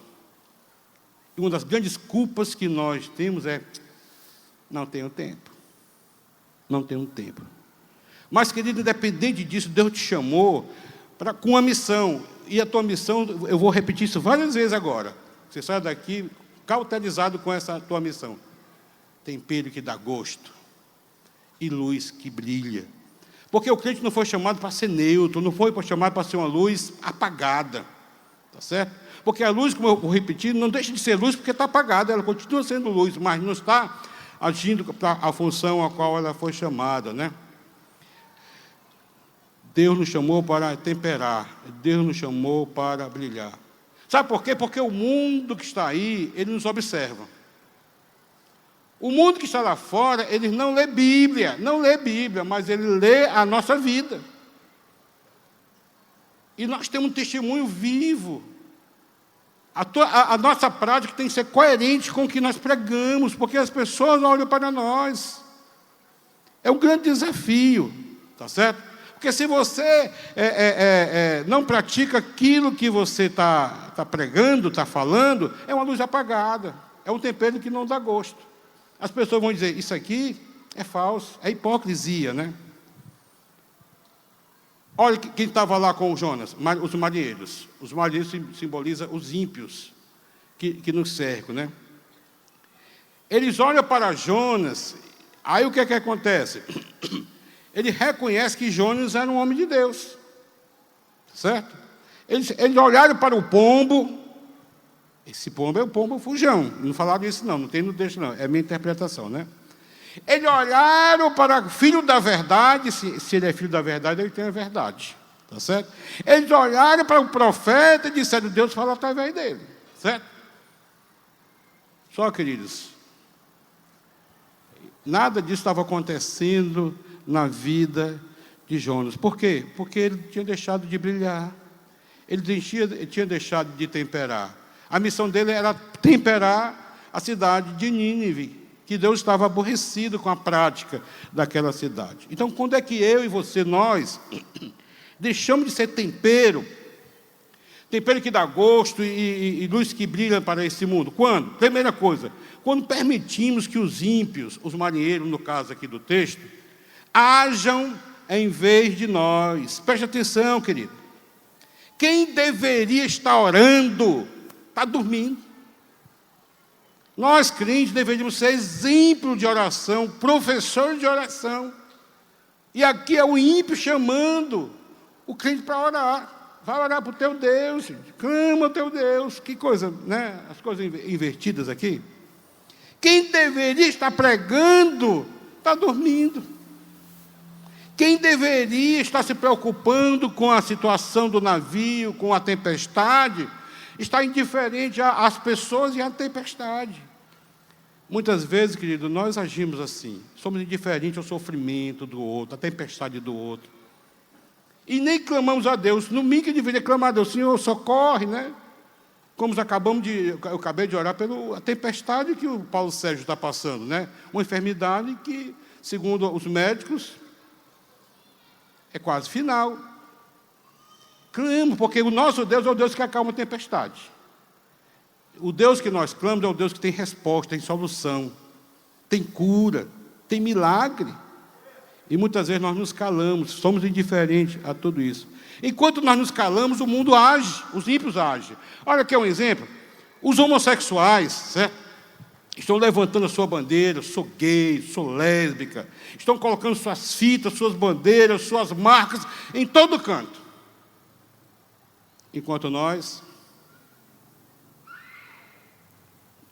E uma das grandes culpas que nós temos é: não tenho tempo. Não tenho tempo. Mas, querido, independente disso, Deus te chamou com uma missão. E a tua missão, eu vou repetir isso várias vezes agora. Você sai daqui cauterizado com essa tua missão. Tempero que dá gosto e luz que brilha. Porque o crente não foi chamado para ser neutro, não foi chamado para ser uma luz apagada. Tá certo? Porque a luz, como eu vou repetir, não deixa de ser luz porque está apagada, ela continua sendo luz, mas não está agindo para a função a qual ela foi chamada, né? Deus nos chamou para temperar, Deus nos chamou para brilhar. Sabe por quê? Porque o mundo que está aí, ele nos observa. O mundo que está lá fora, ele não lê Bíblia, mas ele lê a nossa vida. E nós temos um testemunho vivo. A nossa prática tem que ser coerente com o que nós pregamos, porque as pessoas olham para nós. É um grande desafio, tá certo? Porque se você não pratica aquilo que você está pregando, está falando, é uma luz apagada, é um tempero que não dá gosto. As pessoas vão dizer, isso aqui é falso, é hipocrisia, né? Olha quem estava lá com o Jonas, os marinheiros. Os marinheiros simbolizam os ímpios que nos cercam, né? Eles olham para Jonas, aí o que é que acontece? Ele reconhece que Jonas era um homem de Deus, certo? Eles olharam para o pombo, esse pombo é o pombo fujão, não falaram isso não tem no texto não, é a minha interpretação, né? Eles olharam para o filho da verdade, se ele é filho da verdade, ele tem a verdade, tá certo? Eles olharam para o profeta e disseram, Deus fala através dele, certo? Só, queridos, nada disso estava acontecendo na vida de Jonas. Por quê? Porque ele tinha deixado de brilhar, ele tinha deixado de temperar. A missão dele era temperar a cidade de Nínive, que Deus estava aborrecido com a prática daquela cidade. Então, quando é que eu e você, nós, deixamos de ser tempero que dá gosto e luz que brilha para esse mundo? Quando? Primeira coisa, quando permitimos que os ímpios, os marinheiros, no caso aqui do texto, hajam em vez de nós. Preste atenção, querido. Quem deveria estar orando, está dormindo. Nós, crentes, deveríamos ser exemplo de oração, professor de oração. E aqui é o ímpio chamando o crente para orar. Vai orar para o teu Deus, clama o teu Deus. Que coisa, né? As coisas invertidas aqui. Quem deveria estar pregando, está dormindo. Quem deveria estar se preocupando com a situação do navio, com a tempestade, está indiferente às pessoas e à tempestade. Muitas vezes, querido, nós agimos assim. Somos indiferentes ao sofrimento do outro, à tempestade do outro. E nem clamamos a Deus. No mínimo que deveria clamar a Deus, Senhor, socorre, né? Como eu acabei de orar pela tempestade que o Paulo Sérgio está passando, né? Uma enfermidade que, segundo os médicos, é quase final. Clamo, porque o nosso Deus é o Deus que acalma a tempestade. O Deus que nós clamamos é o Deus que tem resposta, tem solução, tem cura, tem milagre. E muitas vezes nós nos calamos, somos indiferentes a tudo isso. Enquanto nós nos calamos, o mundo age, os ímpios agem. Olha aqui um exemplo. Os homossexuais, certo? Estão levantando a sua bandeira, sou gay, sou lésbica. Estão colocando suas fitas, suas bandeiras, suas marcas em todo canto. Enquanto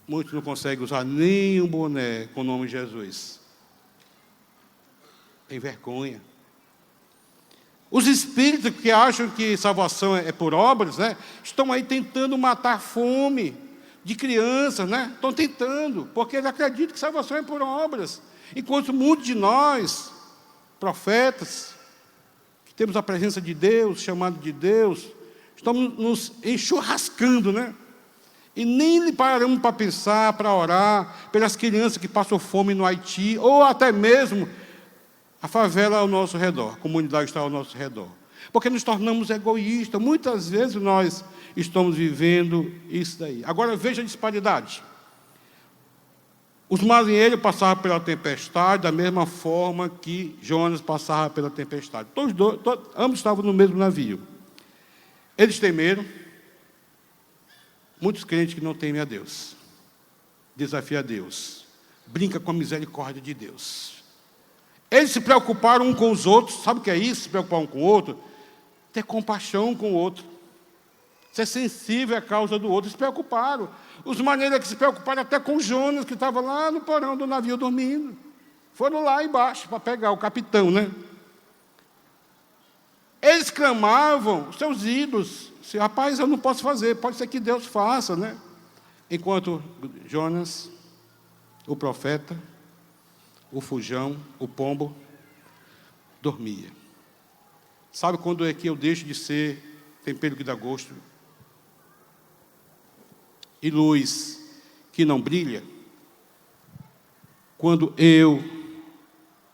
muitos não conseguem usar nem um boné com o nome de Jesus. Tem vergonha. Os espíritos que acham que salvação é por obras, né, estão aí tentando matar a fome de crianças, né? Estão tentando, porque eles acreditam que salvação é por obras. Enquanto muitos de nós, profetas, que temos a presença de Deus, chamado de Deus, estamos nos enxurrascando, né? E nem paramos para pensar, para orar pelas crianças que passam fome no Haiti, ou até mesmo a favela ao nosso redor, a comunidade está ao nosso redor. Porque nos tornamos egoístas. Muitas vezes nós estamos vivendo isso daí. Agora veja a disparidade. Os marinheiros passavam pela tempestade da mesma forma que Jonas passava pela tempestade. Ambos estavam no mesmo navio. Eles temeram. Muitos crentes que não temem a Deus. Desafia a Deus. Brinca com a misericórdia de Deus. Eles se preocuparam um com os outros. Sabe o que é isso? Se preocupar um com o outro? Ter compaixão com o outro. ser sensível à causa do outro. Se preocuparam. Os maneiros que se preocuparam até com Jonas, que estava lá no porão do navio dormindo. Foram lá embaixo para pegar o capitão, né? Eles clamavam, seus ídolos, assim, rapaz, eu não posso fazer, pode ser que Deus faça, né? Enquanto Jonas, o profeta, o fujão, o pombo, dormia. Sabe quando é que eu deixo de ser tempero que dá gosto e luz que não brilha? Quando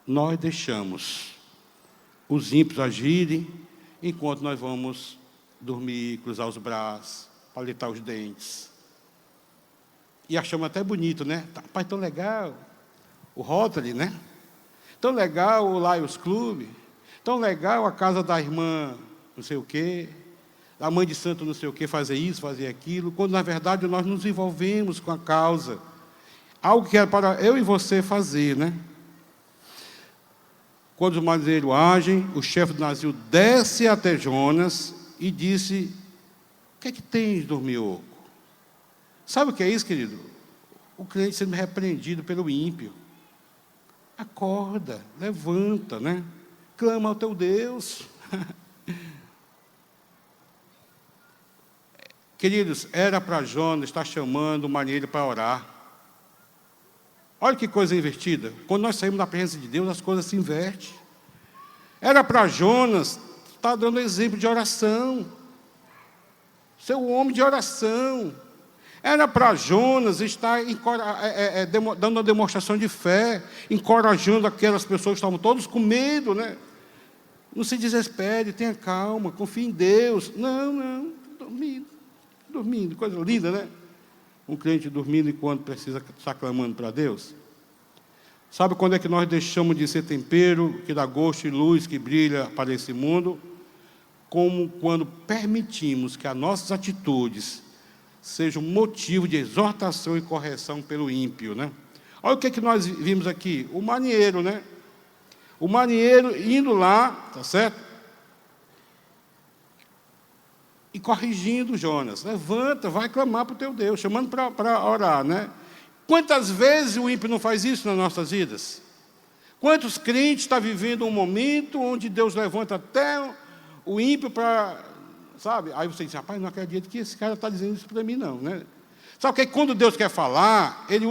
nós deixamos os ímpios agirem, enquanto nós vamos dormir, cruzar os braços, palitar os dentes. E achamos até bonito, né? Rapaz, tão legal o Rotary, né? Tão legal o Lions Club, tão legal a casa da irmã não sei o quê, a mãe de santo não sei o quê, fazer isso, fazer aquilo, quando na verdade nós nos envolvemos com a causa. Algo que era para eu e você fazer, né? Quando os marinheiros agem, o chefe do navio desce até Jonas e disse: o que é que tens, dormioco? Sabe o que é isso, querido? O crente sendo repreendido pelo ímpio. Acorda, levanta, né? Clama ao teu Deus. Queridos, era para Jonas estar chamando o marinheiro para orar. Olha que coisa invertida. Quando nós saímos da presença de Deus, as coisas se invertem. Era para Jonas estar dando exemplo de oração. Ser um homem de oração. Era para Jonas estar dando uma demonstração de fé, encorajando aquelas pessoas que estavam todos com medo, né? Não se desespere, tenha calma, confie em Deus. Não, dormindo, coisa linda, né? Um crente dormindo enquanto precisa estar clamando para Deus. Sabe quando é que nós deixamos de ser tempero, que dá gosto e luz, que brilha para esse mundo? Como quando permitimos que as nossas atitudes sejam motivo de exortação e correção pelo ímpio, né? Olha o que é que nós vimos aqui. O marinheiro, né? O marinheiro indo lá, tá certo? E corrigindo Jonas. Levanta, vai clamar para o teu Deus, chamando para orar, né? Quantas vezes o ímpio não faz isso nas nossas vidas? Quantos crentes estão vivendo um momento onde Deus levanta até o ímpio para, sabe? Aí você diz, rapaz, não acredito que esse cara está dizendo isso para mim, não, né? Sabe que quando Deus quer falar, Ele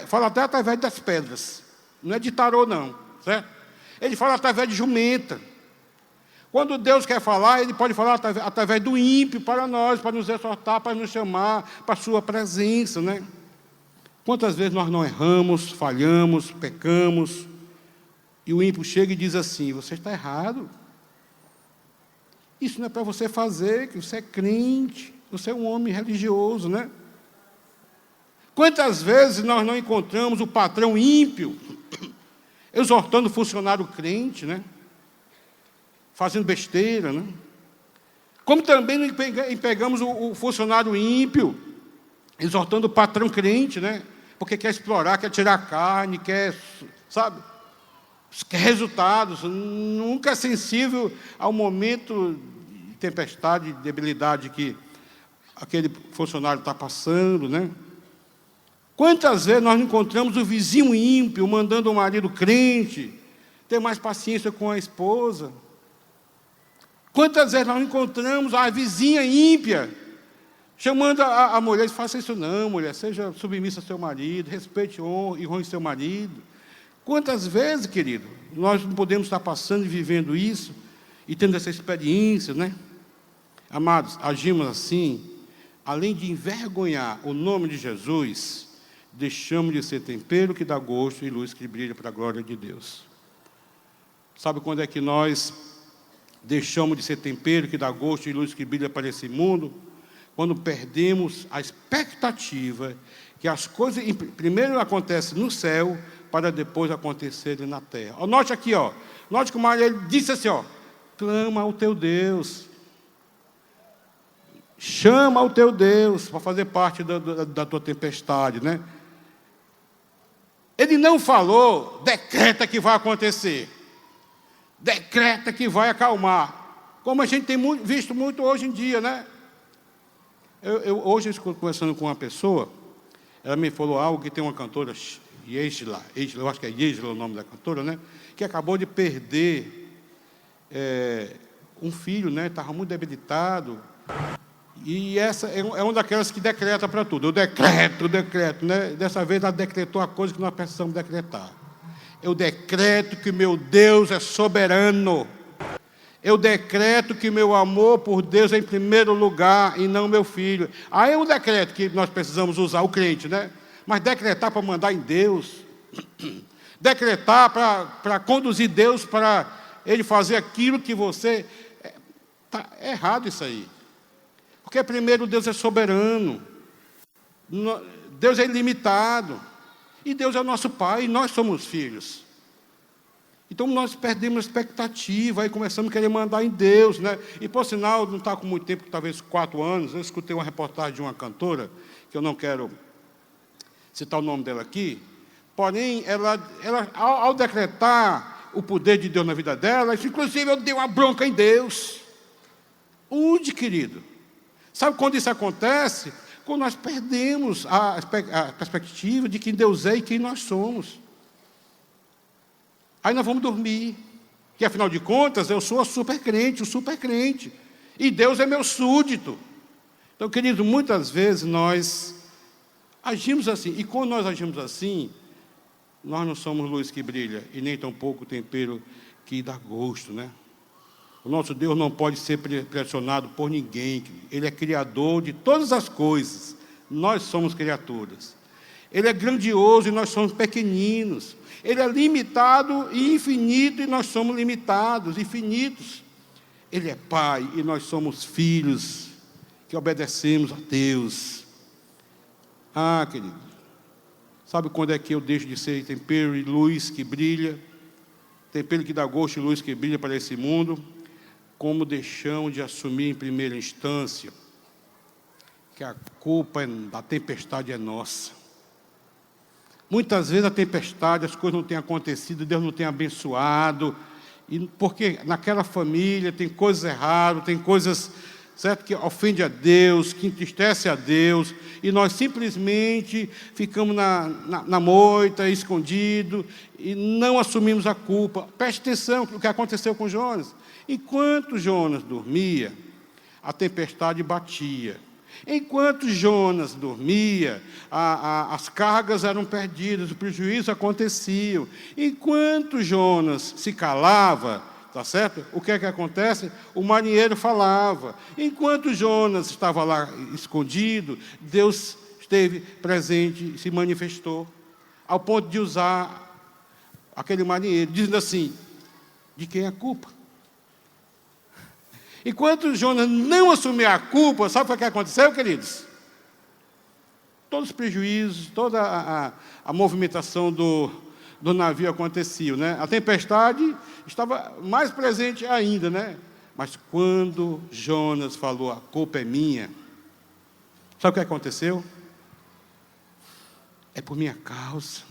fala até através das pedras. Não é de tarô, não, certo? Ele fala através de jumenta. Quando Deus quer falar, Ele pode falar através do ímpio para nós, para nos exortar, para nos chamar para a sua presença, né? Quantas vezes nós não erramos, falhamos, pecamos, e o ímpio chega e diz assim, você está errado. Isso não é para você fazer, que você é crente, você é um homem religioso, né? Quantas vezes nós não encontramos o patrão ímpio, exortando o funcionário crente, né? Fazendo besteira, né? Como também não pegamos o funcionário ímpio, exortando o patrão crente, né? Porque quer explorar, quer tirar carne, quer, sabe? Quer resultados, nunca é sensível ao momento de tempestade, de debilidade que aquele funcionário está passando, né? Quantas vezes nós não encontramos o vizinho ímpio mandando o marido crente ter mais paciência com a esposa? Quantas vezes nós não encontramos a vizinha ímpia chamando a mulher, faça isso não, mulher, seja submissa ao seu marido, respeite e honre seu marido. Quantas vezes, querido, nós não podemos estar passando e vivendo isso, e tendo essa experiência, né? Amados, agimos assim, além de envergonhar o nome de Jesus, deixamos de ser tempero que dá gosto e luz que brilha para a glória de Deus. Sabe quando é que nós deixamos de ser tempero que dá gosto e luz que brilha para esse mundo? Quando perdemos a expectativa que as coisas primeiro acontecem no céu para depois acontecerem na terra. Note aqui, note que o Maria disse assim, clama ao teu Deus, chama ao teu Deus para fazer parte da tua tempestade, né? Ele não falou, decreta que vai acontecer, decreta que vai acalmar, como a gente tem visto muito hoje em dia, né? Hoje eu estou conversando com uma pessoa, ela me falou algo que tem uma cantora, Yesla, eu acho que é Yesla o nome da cantora, né? Que acabou de perder um filho, né? Estava muito debilitado. E essa é uma daquelas que decreta para tudo. Eu decreto, né? Dessa vez ela decretou a coisa que nós precisamos decretar. Eu decreto que meu Deus é soberano. Eu decreto que meu amor por Deus é em primeiro lugar e não meu filho. Aí é um decreto que nós precisamos usar, o crente, né? Mas decretar para mandar em Deus. Decretar para conduzir Deus para Ele fazer aquilo que você... Está errado isso aí. Porque primeiro Deus é soberano. Deus é ilimitado. E Deus é o nosso Pai e nós somos filhos. Então nós perdemos a expectativa e começamos a querer mandar em Deus, né? E por sinal, não está com muito tempo, talvez 4 anos, eu escutei uma reportagem de uma cantora, que eu não quero citar o nome dela aqui, porém, ela ao decretar o poder de Deus na vida dela, inclusive eu dei uma bronca em Deus. Onde, querido? Sabe quando isso acontece? Quando nós perdemos a perspectiva de quem Deus é e quem nós somos. Aí nós vamos dormir, que afinal de contas eu sou o super crente, e Deus é meu súdito. Então, querido, muitas vezes nós agimos assim, e quando nós agimos assim, nós não somos luz que brilha, e nem tampouco tempero que dá gosto, né? O nosso Deus não pode ser pressionado por ninguém, Ele é criador de todas as coisas, nós somos criaturas. Ele é grandioso e nós somos pequeninos. Ele é limitado e infinito e nós somos limitados, infinitos. Ele é Pai e nós somos filhos que obedecemos a Deus. Ah, querido, sabe quando é que eu deixo de ser tempero e luz que brilha? Tempero que dá gosto e luz que brilha para esse mundo? Como deixamos de assumir em primeira instância que a culpa da tempestade é nossa. Muitas vezes a tempestade, as coisas não têm acontecido, Deus não tem abençoado, porque naquela família tem coisas erradas, tem coisas, certo, que ofendem a Deus, que entristecem a Deus, e nós simplesmente ficamos na moita, escondido, e não assumimos a culpa. Preste atenção no que aconteceu com Jonas. Enquanto Jonas dormia, a tempestade batia. Enquanto Jonas dormia, as cargas eram perdidas, o prejuízo acontecia. Enquanto Jonas se calava, tá certo? O que é que acontece? O marinheiro falava. Enquanto Jonas estava lá escondido, Deus esteve presente e se manifestou, ao ponto de usar aquele marinheiro, dizendo assim: de quem é a culpa? Enquanto Jonas não assumiu a culpa, sabe o que aconteceu, queridos? Todos os prejuízos, toda a movimentação do navio acontecia, né? A tempestade estava mais presente ainda, né? Mas quando Jonas falou, a culpa é minha, sabe o que aconteceu? É por minha causa,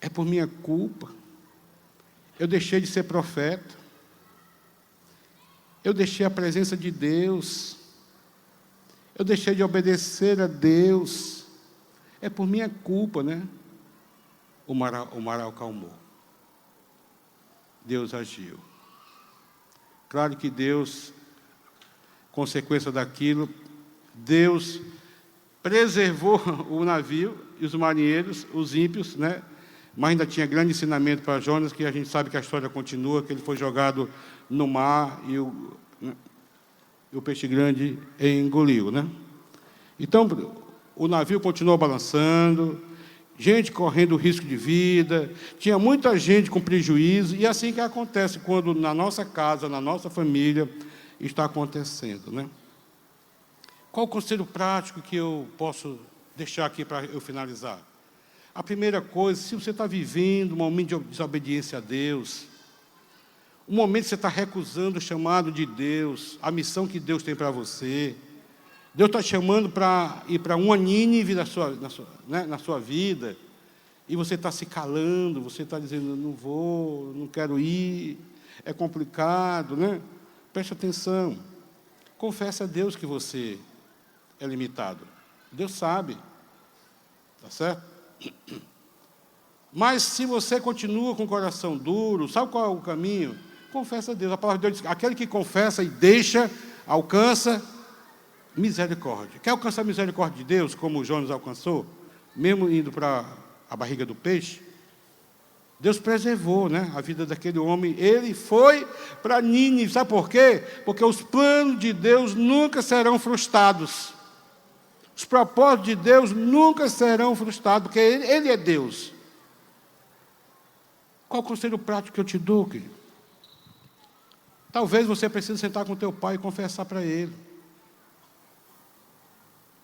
é por minha culpa. Eu deixei de ser profeta. Eu deixei a presença de Deus. Eu deixei de obedecer a Deus. É por minha culpa, né? O mar acalmou. Deus agiu. Claro que Deus, consequência daquilo, Deus preservou o navio e os marinheiros, os ímpios, né? Mas ainda tinha grande ensinamento para Jonas, que a gente sabe que a história continua, que ele foi jogado no mar e o peixe grande engoliu, né? Então, o navio continuou balançando, gente correndo risco de vida, tinha muita gente com prejuízo, e é assim que acontece quando na nossa casa, na nossa família, está acontecendo, né? Qual o conselho prático que eu posso deixar aqui para eu finalizar? A primeira coisa, se você está vivendo um momento de desobediência a Deus, um momento que você está recusando o chamado de Deus, a missão que Deus tem para você, Deus está chamando para ir para uma Nínive na sua vida, e você está se calando, você está dizendo, não vou, não quero ir, é complicado, né? Preste atenção, confesse a Deus que você é limitado. Deus sabe. Tá certo? Mas se você continua com o coração duro, sabe qual é o caminho? Confessa a Deus. A palavra de Deus diz: aquele que confessa e deixa, alcança misericórdia. Quer alcançar a misericórdia de Deus, como Jonas alcançou, mesmo indo para a barriga do peixe? Deus preservou, né, a vida daquele homem. Ele foi para Nínive. Sabe por quê? Porque os planos de Deus nunca serão frustrados. Os propósitos de Deus nunca serão frustrados, porque Ele é Deus. Qual o conselho prático que eu te dou, querido? Talvez você precise sentar com teu pai e confessar para ele.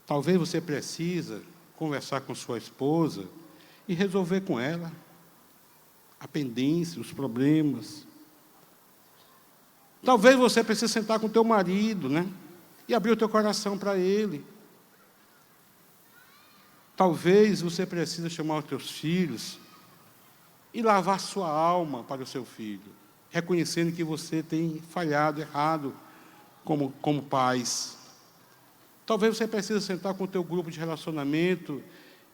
Talvez você precisa conversar com sua esposa e resolver com ela a pendência, os problemas. Talvez você precise sentar com teu marido, né? E abrir o teu coração para ele. Talvez você precise chamar os teus filhos e lavar sua alma para o seu filho, reconhecendo que você tem falhado, errado, como pais. Talvez você precise sentar com o teu grupo de relacionamento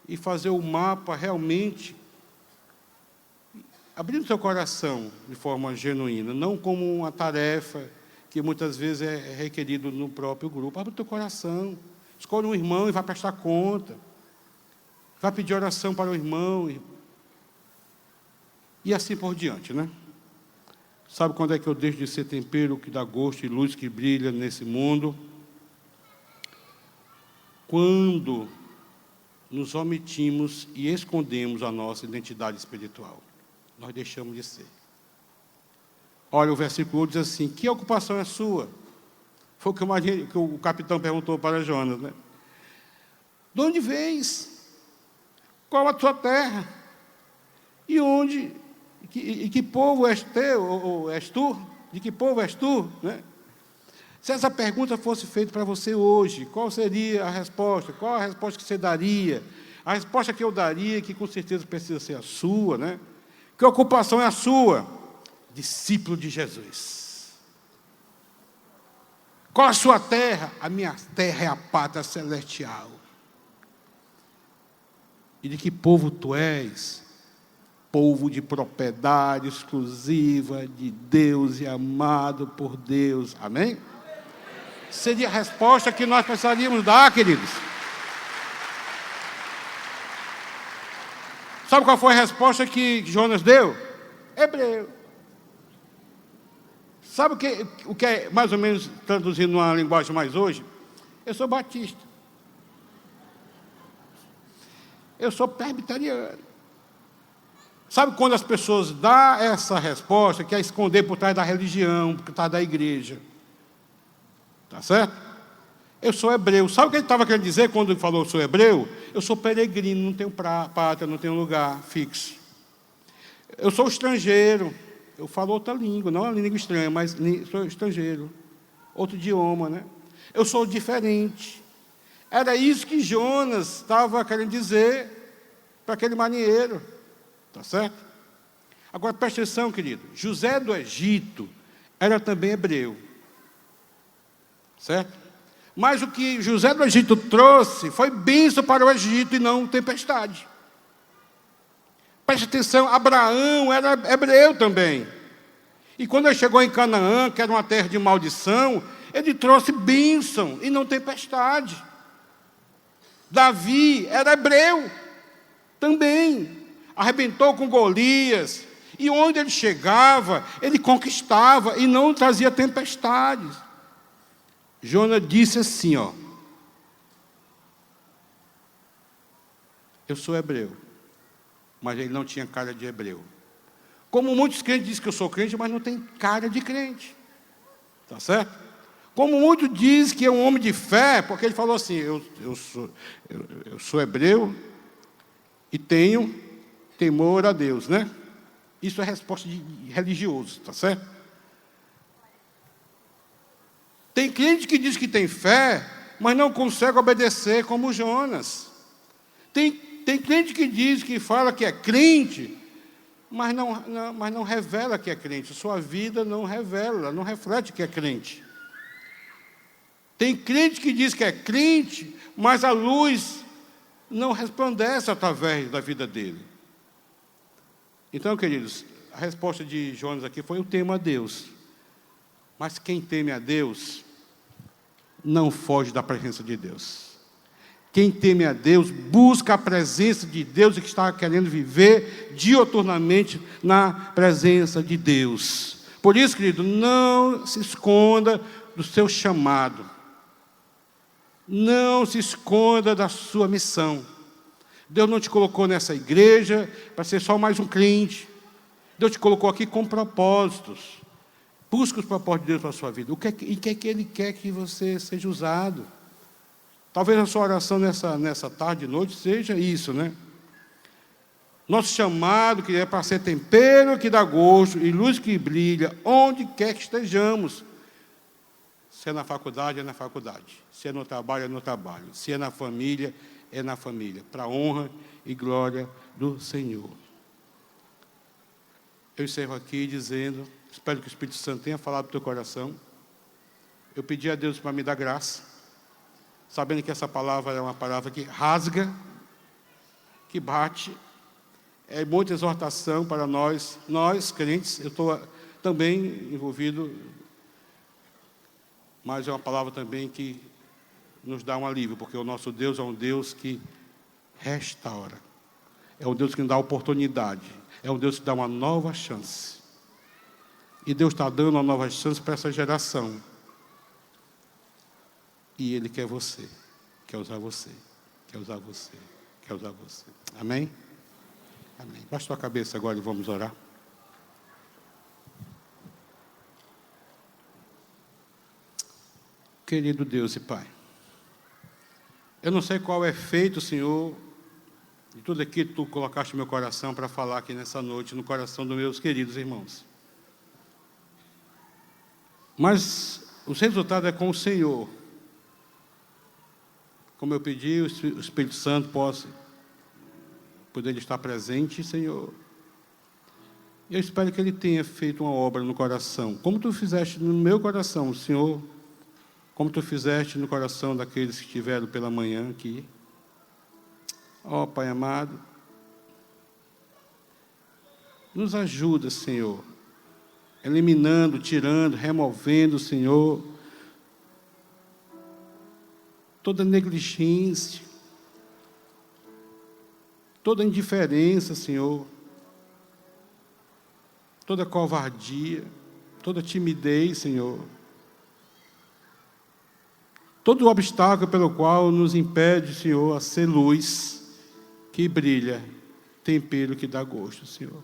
e fazer o mapa realmente, abrindo o seu coração de forma genuína, não como uma tarefa que muitas vezes é requerido no próprio grupo. Abre o teu coração, escolhe um irmão e vai prestar conta, vai pedir oração para o irmão, e assim por diante, né? Sabe quando é que eu deixo de ser tempero que dá gosto e luz que brilha nesse mundo? Quando nos omitimos e escondemos a nossa identidade espiritual. Nós deixamos de ser. Olha, o versículo diz assim: que ocupação é sua? Foi o que, que o capitão perguntou para Jonas, né? De onde vens? Qual a tua terra? E onde? E que povo és teu? Ou és tu? De que povo és tu? Né? Se essa pergunta fosse feita para você hoje, qual seria a resposta? Qual a resposta que você daria? A resposta que eu daria, que com certeza precisa ser a sua, né? Que ocupação é a sua? Discípulo de Jesus. Qual a sua terra? A minha terra é a pátria celestial. E de que povo tu és? Povo de propriedade exclusiva de Deus e amado por Deus. Amém? Seria a resposta que nós precisaríamos dar, queridos. Sabe qual foi a resposta que Jonas deu? Hebreu. Sabe o que é, mais ou menos, traduzindo numa linguagem mais hoje? Eu sou batista. Eu sou presbiteriano. Sabe quando as pessoas dão essa resposta, que é esconder por trás da religião, por trás da igreja? Tá certo? Eu sou hebreu. Sabe o que ele estava querendo dizer quando ele falou eu sou hebreu? Eu sou peregrino, não tenho pátria, não tenho lugar fixo. Eu sou estrangeiro. Eu falo outra língua, não é uma língua estranha, mas sou estrangeiro. Outro idioma, né? Eu sou diferente. Era isso que Jonas estava querendo dizer para aquele marinheiro. Tá certo? Agora, preste atenção, querido. José do Egito era também hebreu. Certo? Mas o que José do Egito trouxe foi bênção para o Egito e não tempestade. Preste atenção, Abraão era hebreu também. E quando ele chegou em Canaã, que era uma terra de maldição, ele trouxe bênção e não tempestade. Davi era hebreu também. Arrebentou com Golias. E onde ele chegava, ele conquistava e não trazia tempestades. Jonas disse assim, ó: eu sou hebreu. Mas ele não tinha cara de hebreu. Como muitos crentes dizem que eu sou crente, mas não tem cara de crente. Tá certo? Como muitos dizem que é um homem de fé, porque ele falou assim, eu sou hebreu e tenho temor a Deus, né? Isso é resposta de religioso, tá certo? Tem crente que diz que tem fé, mas não consegue obedecer como Jonas. Tem crente que diz que fala que é crente, mas não revela que é crente. Sua vida não revela, não reflete que é crente. Tem crente que diz que é crente, mas a luz não resplandece através da vida dele. Então, queridos, a resposta de Jonas aqui foi: eu temo a Deus. Mas quem teme a Deus não foge da presença de Deus. Quem teme a Deus busca a presença de Deus e que está querendo viver diuturnamente na presença de Deus. Por isso, querido, não se esconda do seu chamado. Não se esconda da sua missão. Deus não te colocou nessa igreja para ser só mais um crente. Deus te colocou aqui com propósitos. Busca os propósitos de Deus para a sua vida. Em que Ele quer que você seja usado? Talvez a sua oração nessa tarde e noite seja isso, né? Nosso chamado, que é para ser tempero que dá gosto e luz que brilha, onde quer que estejamos. Se é na faculdade, é na faculdade. Se é no trabalho, é no trabalho. Se é na família, é na família. Para a honra e glória do Senhor. Eu encerro aqui dizendo, espero que o Espírito Santo tenha falado no teu coração. Eu pedi a Deus para me dar graça, sabendo que essa palavra é uma palavra que rasga, que bate, é muita exortação para nós crentes. Eu estou também envolvido, mas é uma palavra também que nos dá um alívio, porque o nosso Deus é um Deus que restaura, é um Deus que nos dá oportunidade, é um Deus que dá uma nova chance. E Deus está dando uma nova chance para essa geração. E Ele quer você, quer usar você, quer usar você, quer usar você. Amém? Amém. Baixa a cabeça agora e vamos orar. Querido Deus e Pai, eu não sei qual é feito, Senhor, de tudo aquilo que Tu colocaste no meu coração para falar aqui nessa noite, no coração dos meus queridos irmãos. Mas o resultado é com o Senhor. Como eu pedi, o Espírito Santo possa poder estar presente, Senhor. Eu espero que Ele tenha feito uma obra no coração, como Tu fizeste no meu coração, Senhor, como Tu fizeste no coração daqueles que estiveram pela manhã aqui. Ó Pai amado, nos ajuda, Senhor, eliminando, tirando, removendo, Senhor, toda negligência, toda indiferença, Senhor, toda covardia, toda timidez, Senhor, todo obstáculo pelo qual nos impede, Senhor, a ser luz que brilha, tempero que dá gosto, Senhor.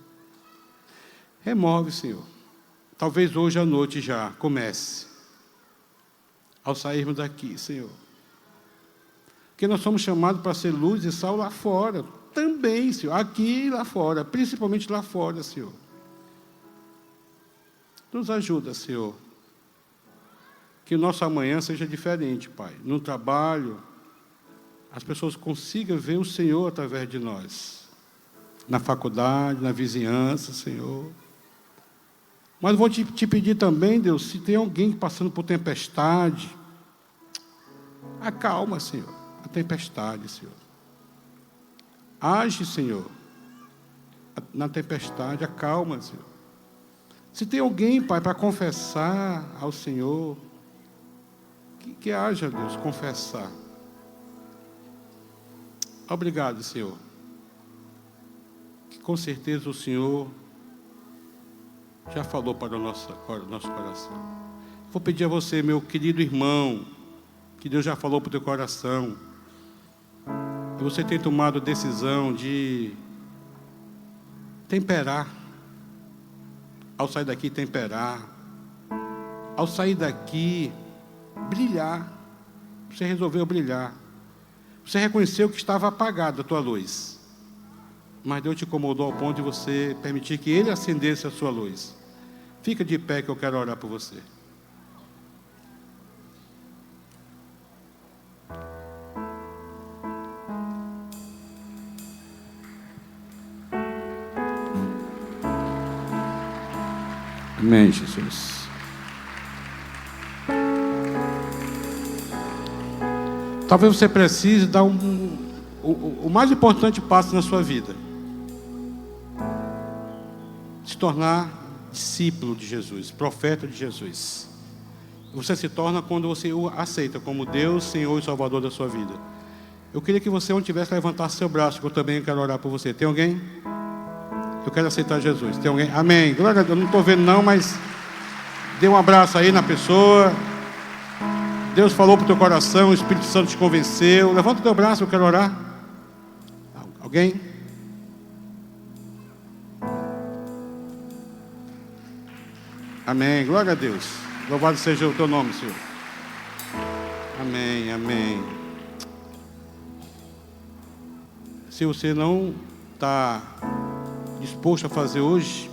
Remove, Senhor. Talvez hoje à noite já comece, ao sairmos daqui, Senhor. Porque nós somos chamados para ser luz e sal lá fora, também, Senhor, aqui e lá fora, principalmente lá fora, Senhor. Nos ajuda, Senhor. Que o nosso amanhã seja diferente, Pai. No trabalho, as pessoas consigam ver o Senhor através de nós. Na faculdade, na vizinhança, Senhor. Mas vou te pedir também, Deus, se tem alguém passando por tempestade, acalma, Senhor, a tempestade, Senhor. Age, Senhor, na tempestade, acalma, Senhor. Se tem alguém, Pai, para confessar ao Senhor, que haja, Deus, confessar. Obrigado, Senhor. Que com certeza o Senhor já falou para o nosso coração. Vou pedir a você, meu querido irmão, que Deus já falou para o teu coração. E você tem tomado a decisão de temperar. Ao sair daqui, temperar. Ao sair daqui, brilhar. Você resolveu brilhar. Você reconheceu que estava apagada a tua luz. Mas Deus te incomodou ao ponto de você permitir que Ele acendesse a sua luz. Fica de pé que eu quero orar por você. Amém, Jesus. Talvez você precise dar o mais importante passo na sua vida. Se tornar discípulo de Jesus, profeta de Jesus. Você se torna quando você o aceita como Deus, Senhor e Salvador da sua vida. Eu queria que você, onde tivesse, levantasse seu braço, que eu também quero orar por você. Tem alguém? Eu quero aceitar Jesus. Tem alguém? Amém. Glória a Deus. Eu não estou vendo não, mas dê um abraço aí na pessoa. Deus falou para o teu coração, o Espírito Santo te convenceu. Levanta o teu braço, eu quero orar. Alguém? Amém. Glória a Deus. Louvado seja o teu nome, Senhor. Amém, amém. Se você não está disposto a fazer hoje,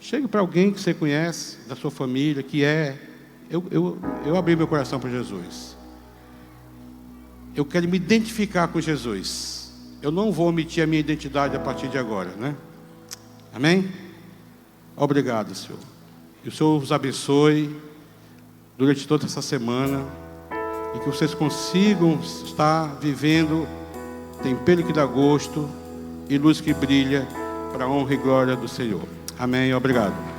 chegue para alguém que você conhece, da sua família, que é... Eu abri meu coração para Jesus. Eu quero me identificar com Jesus. Eu não vou omitir a minha identidade a partir de agora, né? Amém? Obrigado, Senhor. Que o Senhor os abençoe durante toda essa semana e que vocês consigam estar vivendo tempero que dá gosto e luz que brilha para a honra e glória do Senhor. Amém. Obrigado.